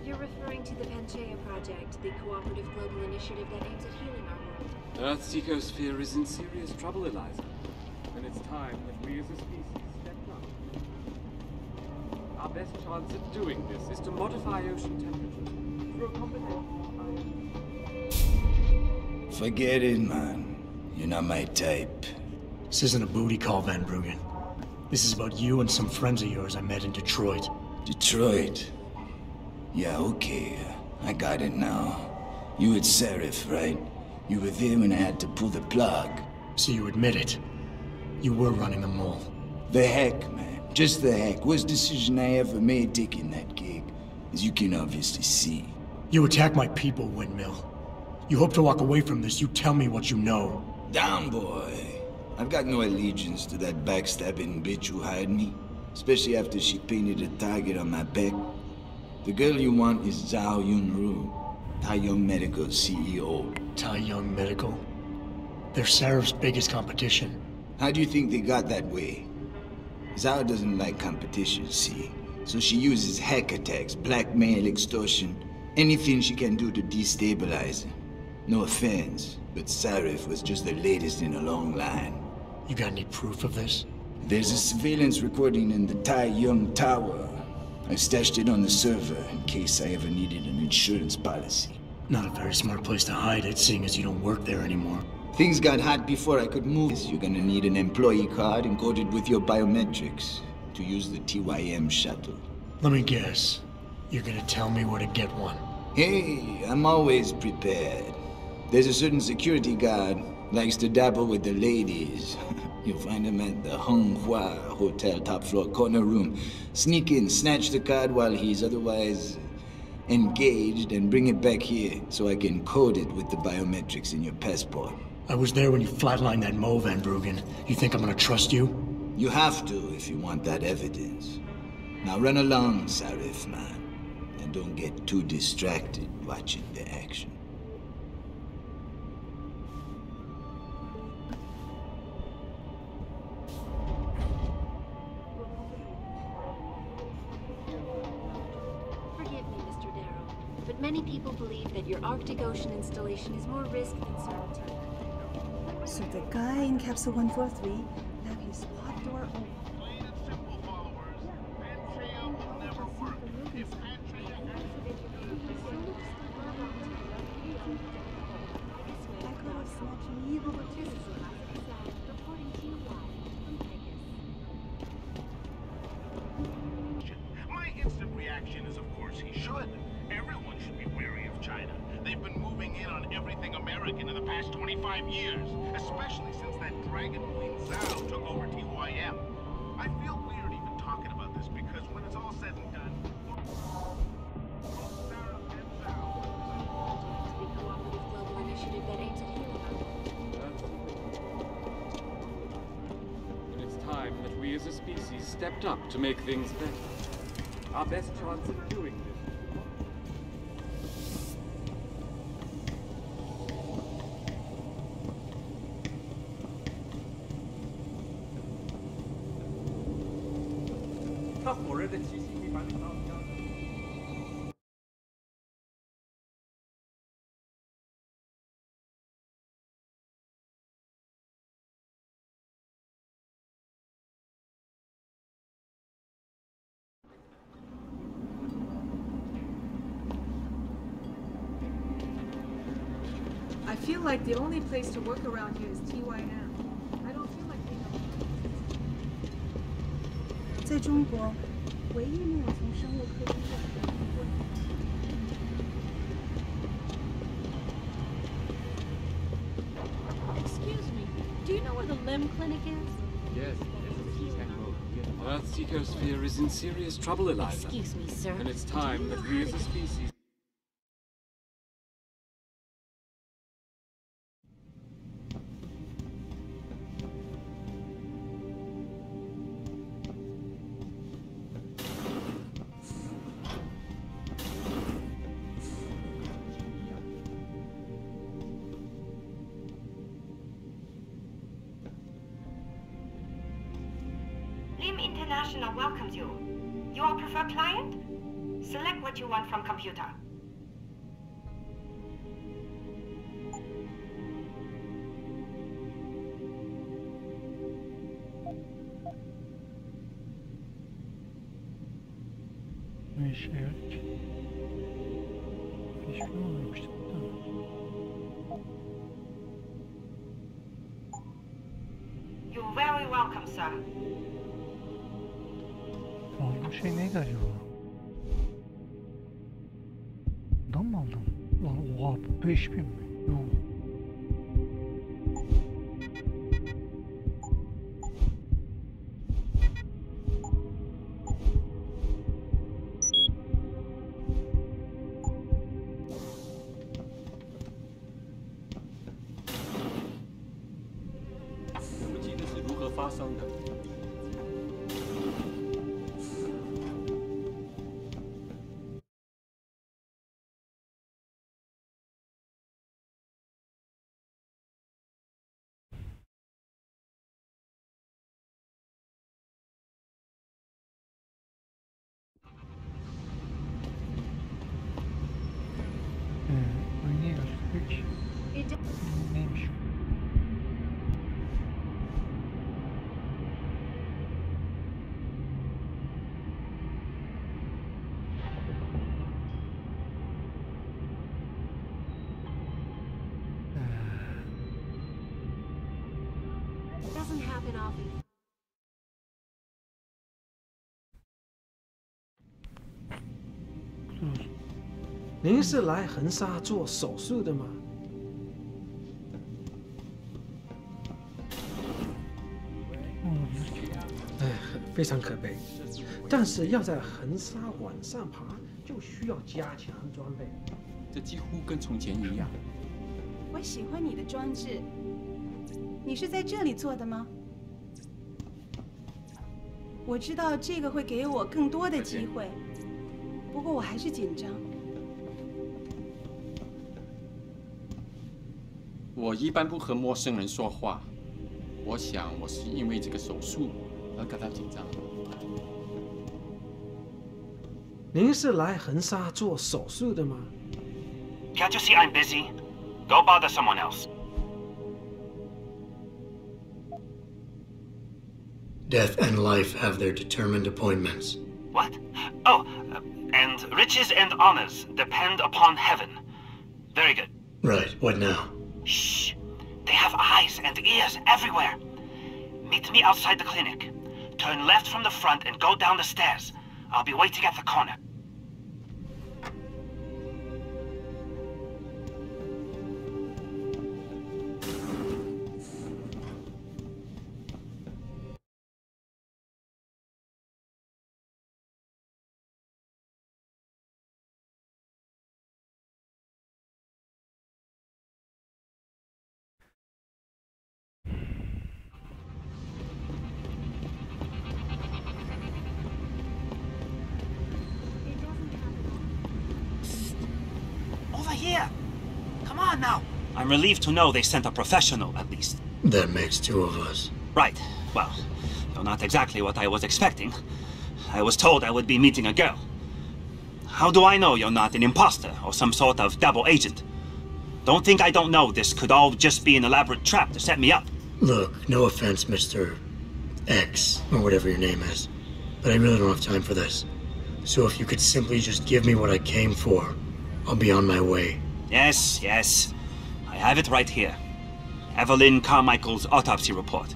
You're referring to the Penchea project, the cooperative global initiative that aims at healing our world. Earth's ecosphere is in serious trouble, Eliza. And it's time that we as a species stepped up. Our best chance of doing this is to modify ocean temperatures through a combination of... Forget it, man. You're not my type. This isn't a booty call, Van Bruggen. This is about you and some friends of yours I met in Detroit. Detroit? Yeah, okay. I got it now. You at Serif, right? You were there when I had to pull the plug. So you admit it. You were running the mall. The heck, man. Just the heck. Worst decision I ever made taking that gig. As you can obviously see. You attack my people, Windmill. You hope to walk away from this. You tell me what you know. Down, boy. I've got no allegiance to that backstabbing bitch who hired me. Especially after she painted a target on my back. The girl you want is Zhao Yunru, Taiyong Medical CEO. Taiyong Medical? They're Serif's biggest competition. How do you think they got that way? Zhao doesn't like competition, see? So she uses hack attacks, blackmail, extortion, anything she can do to destabilize him. No offense, but Serif was just the latest in a long line. You got any proof of this? There's a surveillance recording in the Tai Yong Tower. I stashed it on the server in case I ever needed an insurance policy. Not a very smart place to hide it, seeing as you don't work there anymore. Things got hot before I could move. You're gonna need an employee card encoded with your biometrics to use the TYM shuttle. Let me guess. You're gonna tell me where to get one. Hey, I'm always prepared. There's a certain security guard, likes to dabble with the ladies. You'll find him at the Hung Hua Hotel top floor corner room. Sneak in, snatch the card while he's otherwise engaged, and bring it back here so I can code it with the biometrics in your passport. I was there when you flatlined that Mo, Van Bruggen. You think I'm gonna trust you? You have to if you want that evidence. Now run along, Sarif man, and don't get too distracted watching the action. Many people believe that your Arctic Ocean installation is more risk than certainty. So the guy in capsule 143 left his pod door open. My instant reaction is, of course, he should. Everyone should be wary of China. They've been moving in on everything American in the past 25 years, especially since that Dragon Queen Zhao took over TYM. I feel weird even talking about this because when it's all said and done, And it's time that we as a species stepped up to make things better. Our best chance of doing this. I feel like the only place to work around here is TYM. I don't feel like being alone. 在中国，唯一令我从生物科技转的问题。Excuse me, do you know where the limb clinic is? Yes, Earth's ecosphere is in serious trouble, Eliza. Excuse me, sir. And it's time that we as a species... International welcomes you. You are preferred client? Select what you want from computer. Ne işe yarar ki? Hiçbir şey olmamıştı. You're very welcome, sir. Aldığım şey neydi acaba? Bundan mı aldım? Lan oha bu 5000 mi? Yok. Oynuyoruz peki. Neymiş? doesn't happen often. 您是来横沙做手术的吗？非常可悲，但是要在横沙往上爬，就需要加强装备。这几乎跟从前一样。我喜欢你的装置。你是在这里做的吗？我知道这个会给我更多的机会，不过我还是紧张。我一般不和陌生人说话，我想我是因为这个手术而感到紧张。您是来横沙做手术的吗？ Can't you see I'm busy? Go bother someone else. Death and life have their determined appointments. What? Oh, and riches and honors depend upon heaven. Very good. Right, what now? Shh. They have eyes and ears everywhere. Meet me outside the clinic. Turn left from the front and go down the stairs. I'll be waiting at the corner. Over here! Come on now! I'm relieved to know they sent a professional, at least. That makes two of us. Right. Well, though not exactly what I was expecting. I was told I would be meeting a girl. How do I know you're not an imposter or some sort of double agent? Don't think I don't know this could all just be an elaborate trap to set me up. Look, no offense, Mr. X, or whatever your name is, but I really don't have time for this. So if you could simply just give me what I came for, I'll be on my way. Yes, yes. I have it right here. Evelyn Carmichael's autopsy report.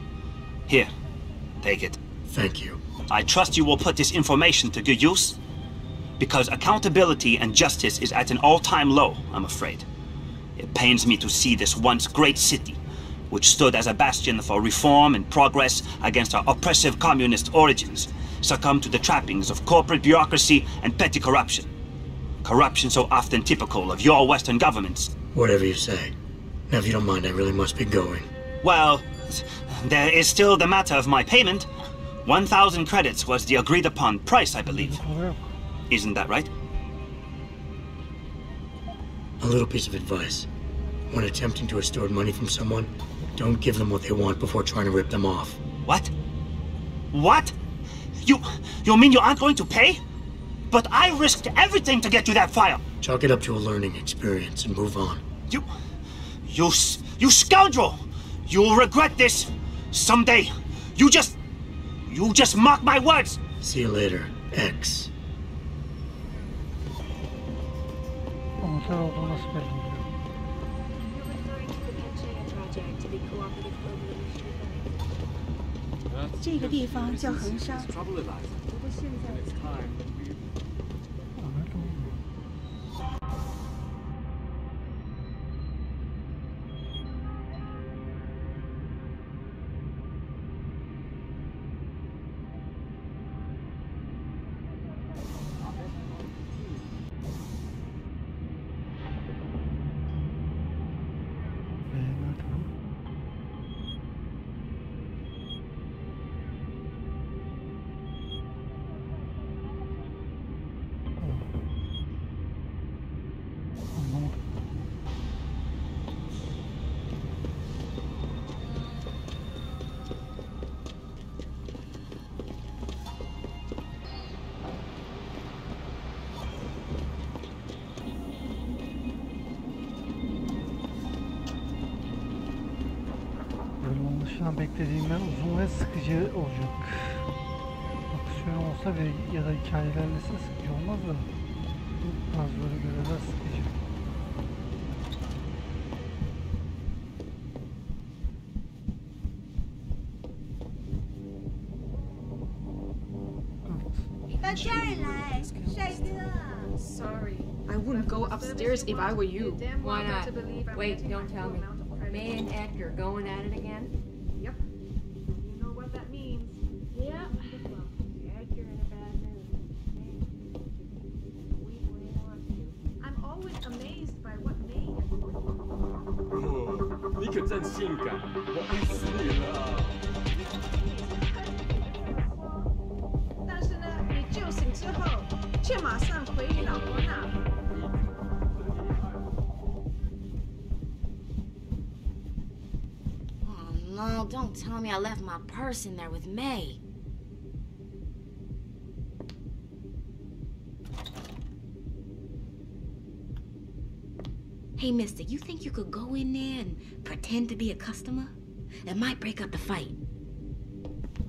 Here, take it. Thank you. I trust you will put this information to good use, because accountability and justice is at an all-time low, I'm afraid. It pains me to see this once great city, which stood as a bastion for reform and progress against our oppressive communist origins, succumb to the trappings of corporate bureaucracy and petty corruption. Corruption so often typical of your Western governments. Whatever you say. Now, if you don't mind, I really must be going. Well, there is still the matter of my payment. 1,000 credits was the agreed-upon price, I believe. Isn't that right? A little piece of advice. When attempting to extort money from someone, don't give them what they want before trying to rip them off. What? What? You mean you aren't going to pay? But I risked everything to get you that file. Chalk it up to a learning experience and move on. You scoundrel! You'll regret this someday. You just mock my words. See you later, X. Amatör olduğu nasıl belli oluyor? Project to be cooperative global initiative. 这个地方叫横沙， Trouble, Eliza. 不过现在 It's time that we... Anlaşılan beklediğimden uzun ve sıkıcı olacak. Aksiyon olsa ve ya da hikaye ilerlese sıkıcı olmaz da bu tarz böyle görevler sıkıcı. Sorry. I wouldn't go upstairs if I were you. Why not? Wait, don't tell me. May and Edgar going at it again? Yep. You know what that means. Yeah. Edgar in a bad mood. I'm always amazed by what May is doing. 你可真性感，我爱死你了。但是呢，你救醒之后，却马上回你老婆那。No, don't tell me I left my purse in there with May. Hey, mister, you think you could go in there and pretend to be a customer? It might break up the fight.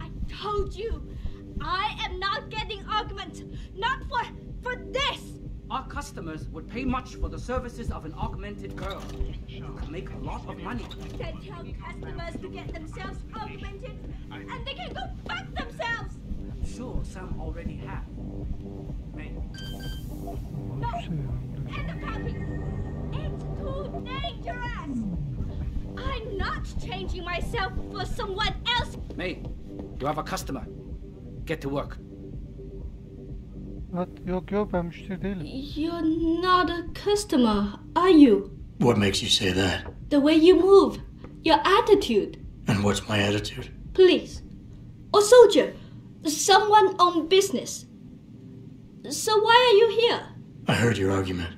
I told you, I am not getting arguments. Not for this. Our customers would pay much for the services of an augmented girl. You could make a lot of money. Then tell customers to get themselves augmented, and they can go fuck themselves. I'm sure some already have. May. No, and the puppy. It's too dangerous. I'm not changing myself for someone else. May, you have a customer. Get to work. Yok ben müşteri değilim. You're not a customer, are you? What makes you say that? The way you move, your attitude. And what's my attitude? Police, or soldier, someone on business. So why are you here? I heard your argument.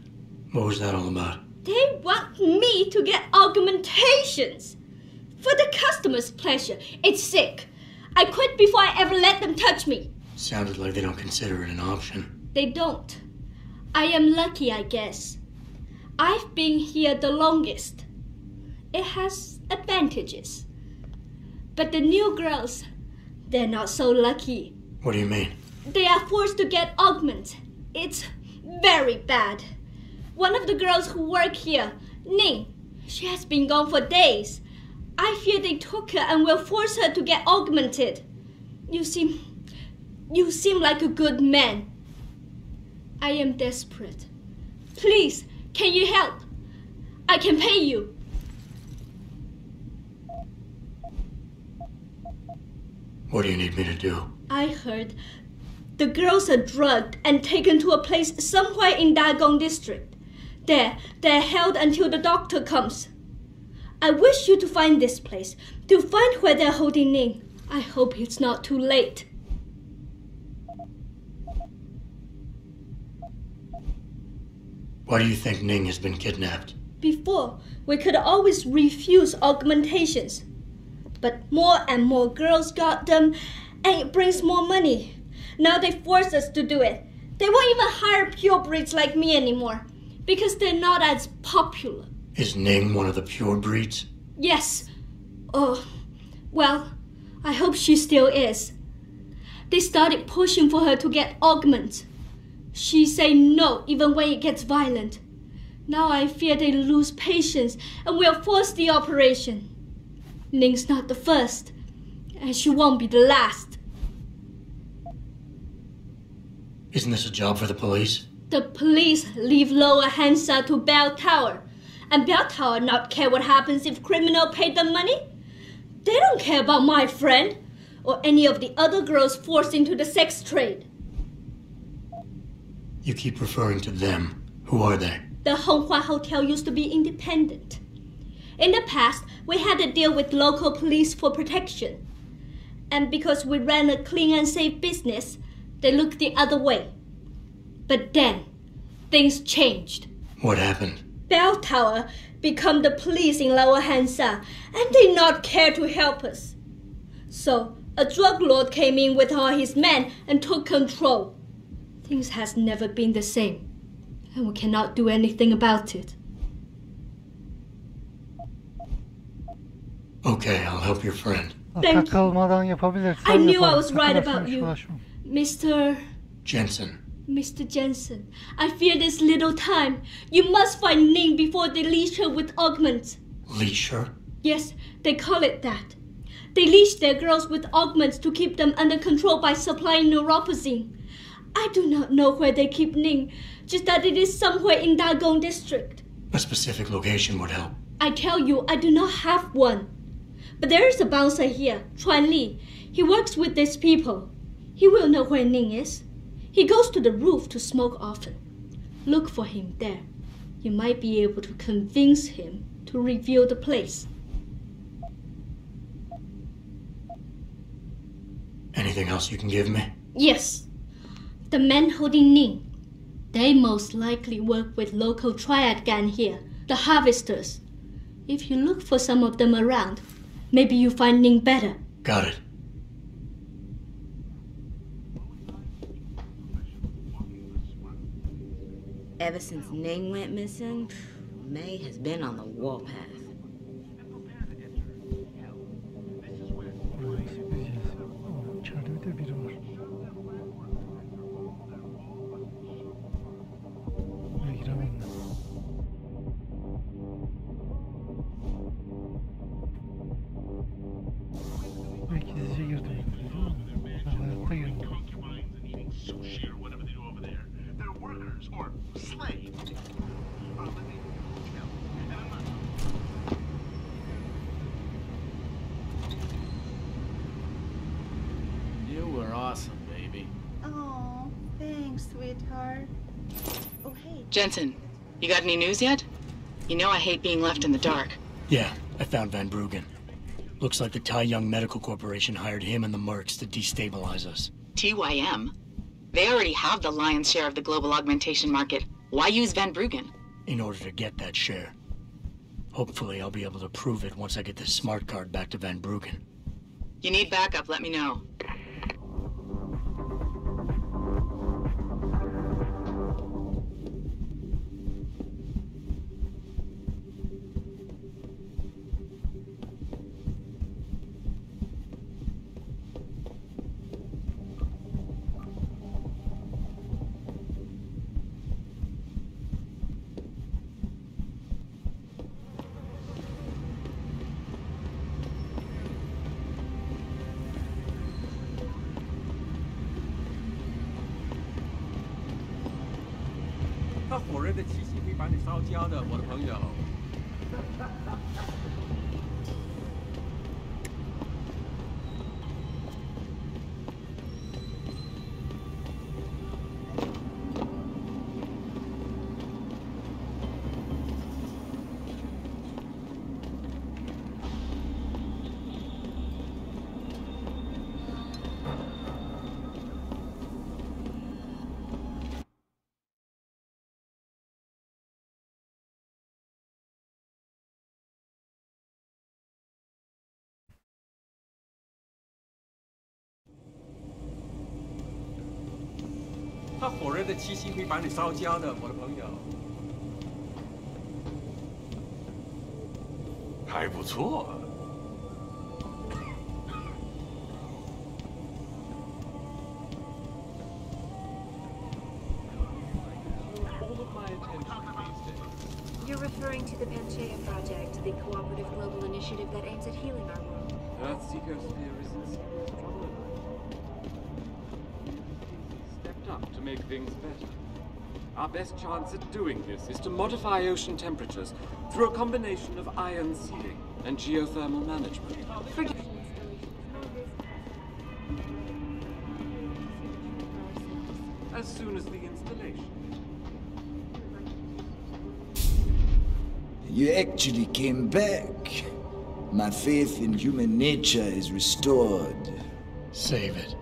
What was that all about? They want me to get augmentations. For the customer's pleasure. It's sick. I quit before I ever let them touch me. Sounded like they don't consider it an option. They don't. I am lucky, I guess. I've been here the longest. It has advantages. But the new girls, they're not so lucky. What do you mean? They are forced to get augments. It's very bad. One of the girls who work here, Ning, she has been gone for days. I fear they took her and will force her to get augmented. You seem like a good man. I am desperate. Please, can you help? I can pay you. What do you need me to do? I heard the girls are drugged and taken to a place somewhere in Dagong district. There, they're held until the doctor comes. I wish you to find this place, to find where they're holding Ning. I hope it's not too late. Why do you think Ning has been kidnapped? Before, we could always refuse augmentations. But more and more girls got them, and it brings more money. Now they force us to do it. They won't even hire purebreds like me anymore, because they're not as popular. Is Ning one of the pure breeds? Yes. Oh, well, I hope she still is. They started pushing for her to get augments. She say no even when it gets violent. Now I fear they lose patience and will force the operation. Ning's not the first, and she won't be the last. Isn't this a job for the police? The police leave Lower Hansa to Bell Tower. And Bell Tower not care what happens if criminal pay them money? They don't care about my friend or any of the other girls forced into the sex trade. You keep referring to them. Who are they? The Honghua Hotel used to be independent. In the past, we had a deal with local police for protection. And because we ran a clean and safe business, they looked the other way. But then, things changed. What happened? Bell Tower become the police in Lower Hansa, and they not care to help us. So, a drug lord came in with all his men and took control. Things has never been the same, and we cannot do anything about it. Okay, I'll help your friend. Thank you. I knew I was right about you, Mr. Jensen. Mr. Jensen, I fear this little time. You must find Ning before they leash her with augments. Leash her? Yes, they call it that. They leash their girls with augments to keep them under control by supplying neuropazine. I do not know where they keep Ning, just that it is somewhere in Dagong district. A specific location would help. I tell you, I do not have one. But there is a bouncer here, Chuan Li. He works with these people. He will know where Ning is. He goes to the roof to smoke often. Look for him there. You might be able to convince him to reveal the place. Anything else you can give me? Yes. The men holding Ning. They most likely work with local triad gang here, the harvesters. If you look for some of them around, maybe you find Ning better. Got it. Ever since Ning went missing, May has been on the warpath. İçeride de biri var. Buraya giremem ben. Belki gizlice girdim. Ben hayatta girdim. You were awesome, baby. Oh, thanks, sweetheart. Oh, hey. Jensen, you got any news yet? You know I hate being left in the dark. Yeah, I found Van Bruggen. Looks like the Tai Young Medical Corporation hired him and the mercs to destabilize us. TYM? They already have the lion's share of the global augmentation market. Why use Van Bruggen? In order to get that share. Hopefully I'll be able to prove it once I get this smart card back to Van Bruggen. You need backup, let me know.他火热的气息会把你烧焦的，我的朋友。还不错。You're referring to the Panchaea Project, the cooperative global initiative that aims at healing our world. Earth's ecosphere is in serious trouble. Stepped up to make things better. Our best chance at doing this is to modify ocean temperatures through a combination of ion seeding and geothermal management. As soon as the installation. You actually came back. My faith in human nature is restored. Save it.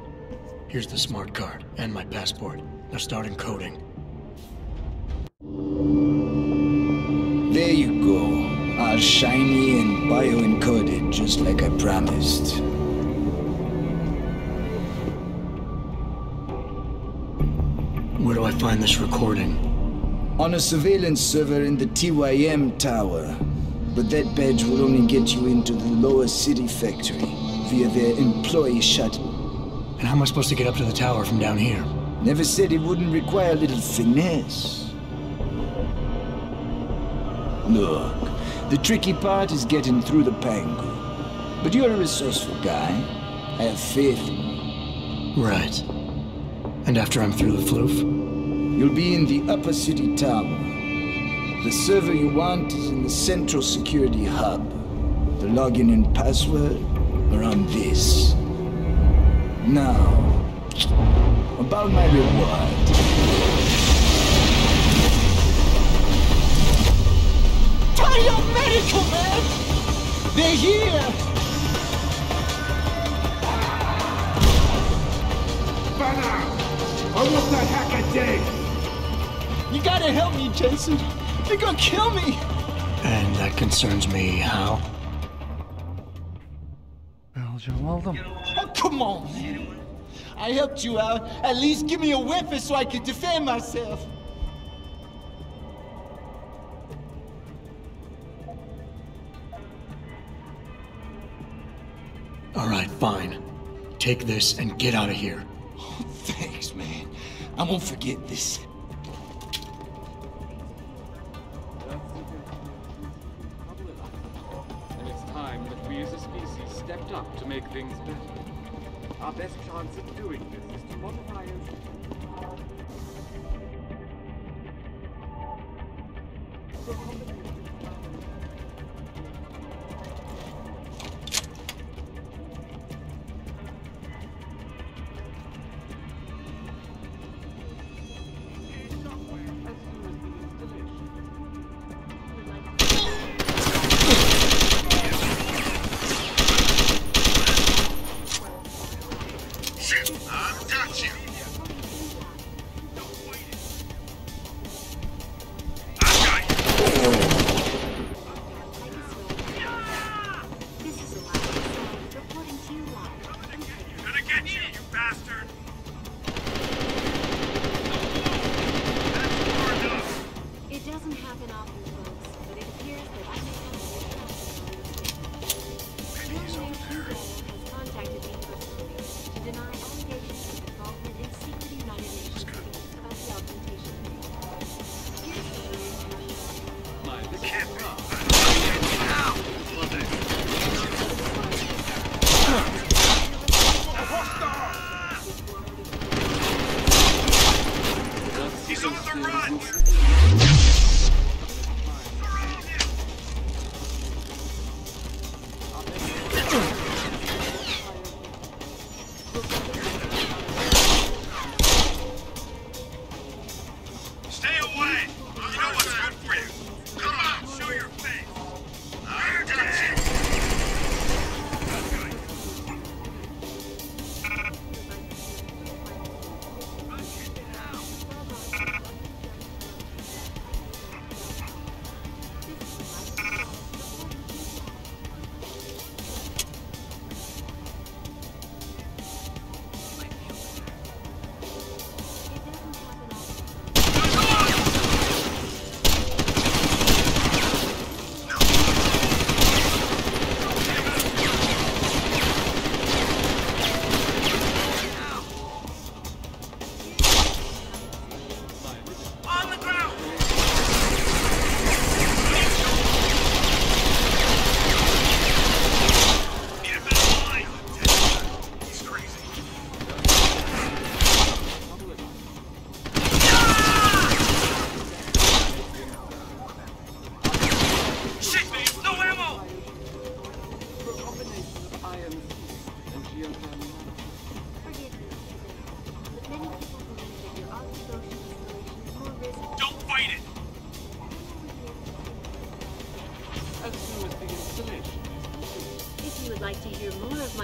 Here's the smart card and my passport. Now start encoding. There you go. All shiny and bio-encoded, just like I promised. Where do I find this recording? On a surveillance server in the TYM tower. But that badge will only get you into the lower city factory via their employee shuttle. And how am I supposed to get up to the tower from down here? Never said it wouldn't require a little finesse. Look, the tricky part is getting through the Pangu. But you're a resourceful guy. I have faith in you. Right. And after I'm through the floof? You'll be in the upper city tower. The server you want is in the central security hub. The login and password are on this. Now, about my reward. Turn your medical, man! They're here! Banner! I want that hacker dead! You gotta help me, Jason. They're gonna kill me! And that concerns me how? Aldım. Oh, come on, man. I helped you out. At least give me a weapon so I can defend myself. All right, fine. Take this and get out of here. Oh, thanks, man. I won't forget this. And it's time that we as a species stepped up to make things better. Our best chance of doing this is to modify ocean.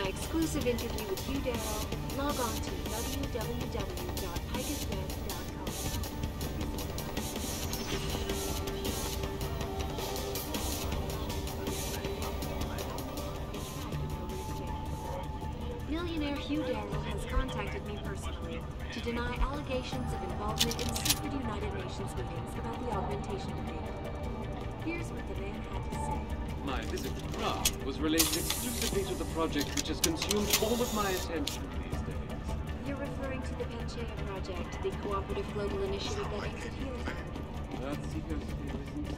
Exclusive interview with you, Daryl. Log on to www.picusweb.com. Millionaire Hugh Darrow has contacted me personally to deny allegations of involvement in secret United Nations meetings about the augmentation debate. Here's what the man had to say. My visit to Prague was related exclusively to the project which has consumed all of my attention these days. You're referring to the Panchaea project, the cooperative global initiative that aims at healing. That seeker's fear isn't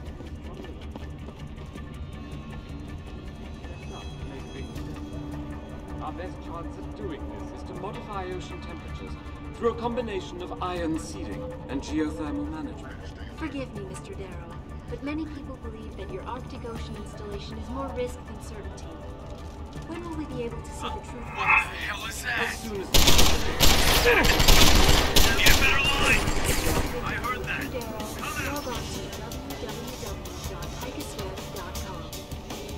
Our best chance of doing this is to modify ocean temperatures through a combination of ion seeding and geothermal management. Forgive me, Mr. Darrow, but many people believe that your Arctic Ocean installation is more risk than certainty. When will we be able to see the truth? What the hell is that? As soon as Need a better line! I heard that. Log on to www.icusweb.com.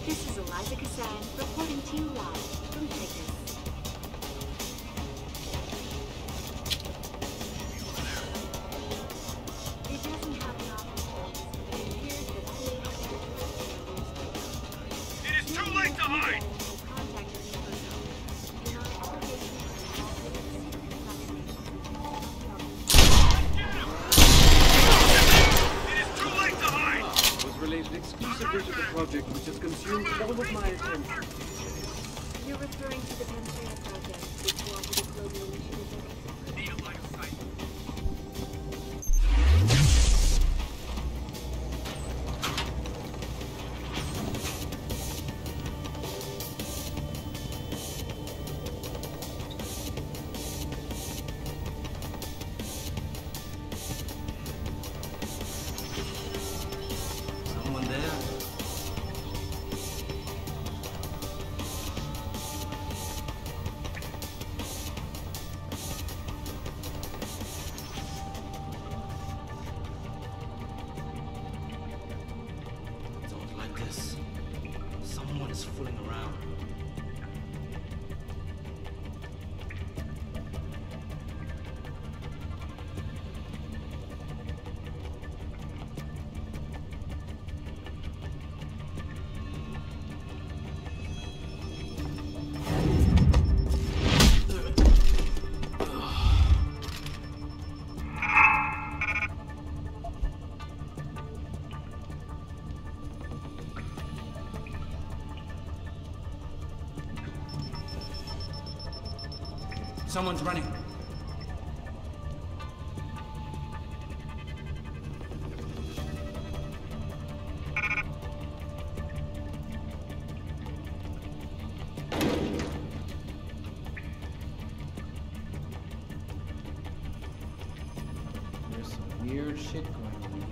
This is Eliza Kassan reporting to you live from Titus. It doesn't have an office, but it appears that I may have to. It is too late to hide! Exclusively to the project which has consumed all of my attention. You're referring to the Pantera project, which wanted a global initiative. Need a line of sight. Someone there? Don't like this. Someone is fooling around. Someone's running. There's some weird shit going on here.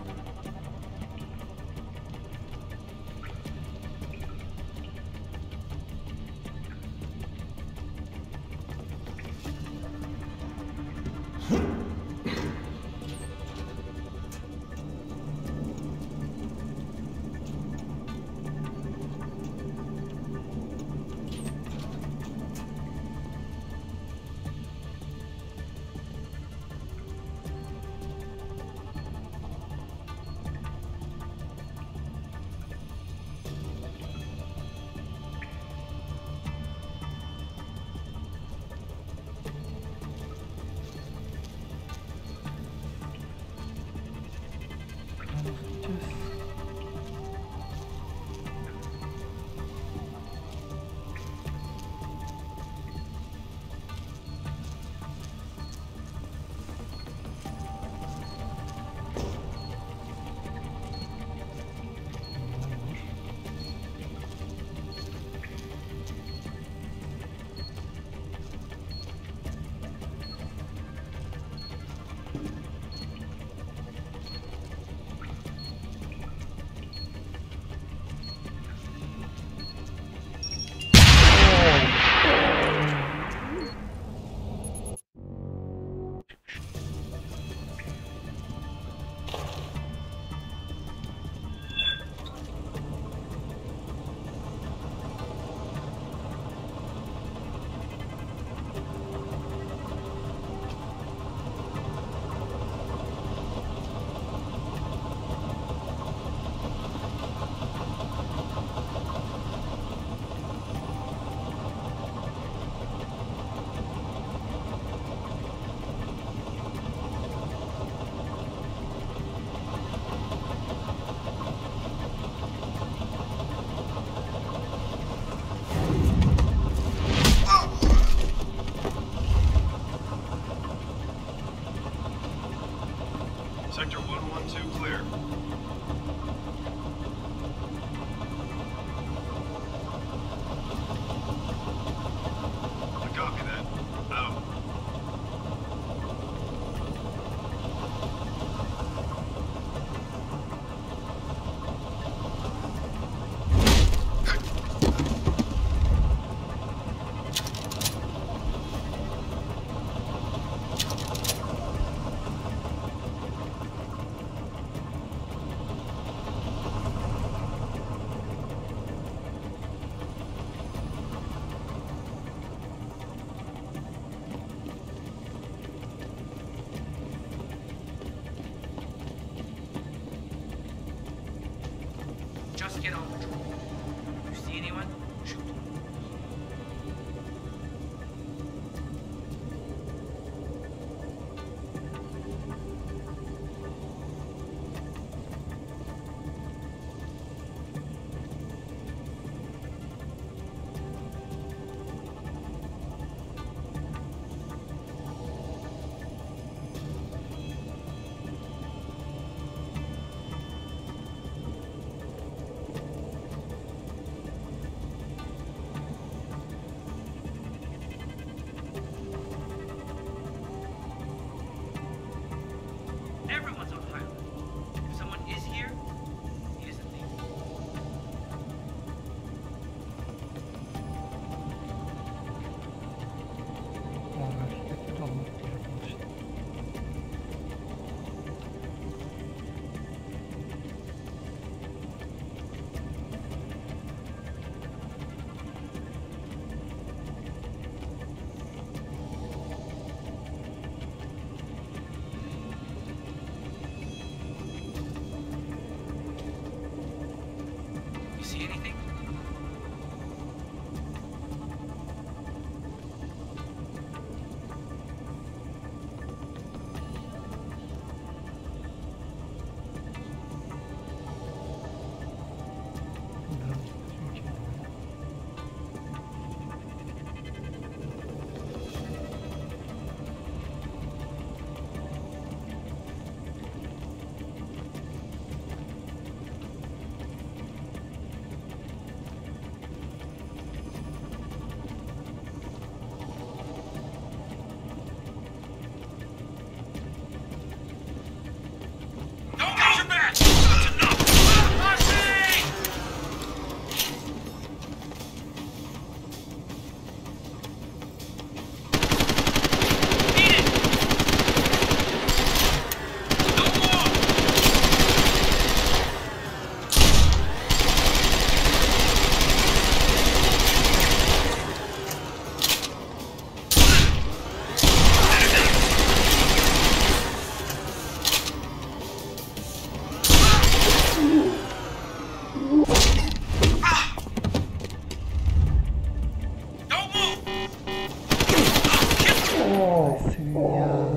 Senin ya.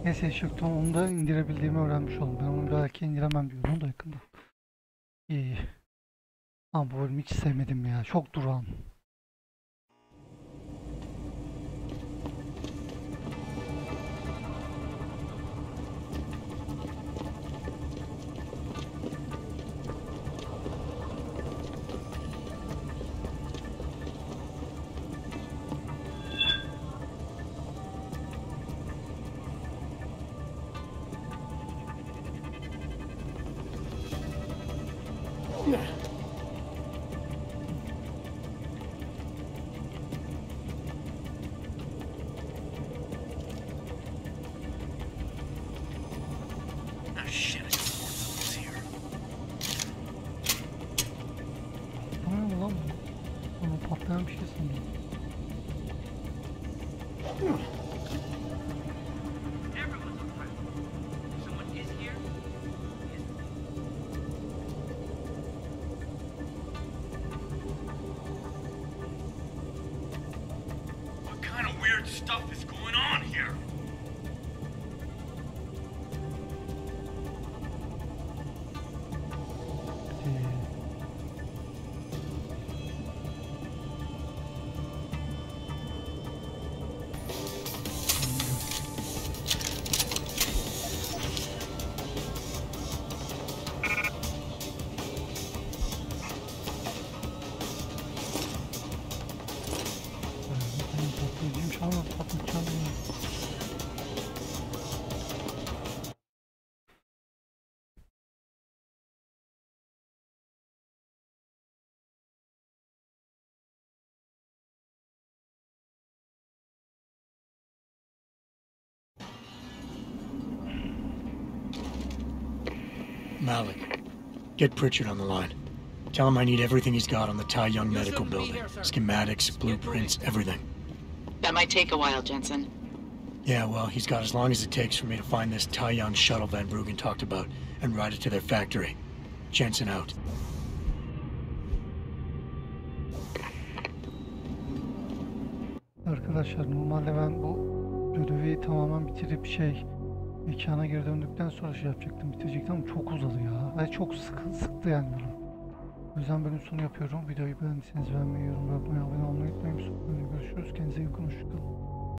Neyse Şıkton onu da indirebildiğimi öğrenmiş oldum. Ben onu belki indiremem diyordum da yakında. İyi. Ama bu bölümü hiç sevmedim ya. Çok durağan. Patlayan bir şey sandım. What kind of weird stuff is going on here? Malik, get Pritchard on the line. Tell him I need everything he's got on the Tai Young Medical Building. Schematics, blueprints, everything. That might take a while, Jensen. Yeah, well, he's got as long as it takes for me to find this Tai Young shuttle Van Bruggen talked about and ride it to their factory. Jensen out. Arkadaşlar normalde ben bu görevi tamamen bitirip mekana geri döndükten sonra yapacaktım, bitirecektim ama çok uzadı ya. Ve çok sıktı yani bana. O yüzden bölüm sonu yapıyorum. Videoyu beğendiyseniz beğenmeyi, yorum yapmayı, abone olmayı unutmayın. Görüşürüz. Kendinize iyi bakın. Hoşçakalın.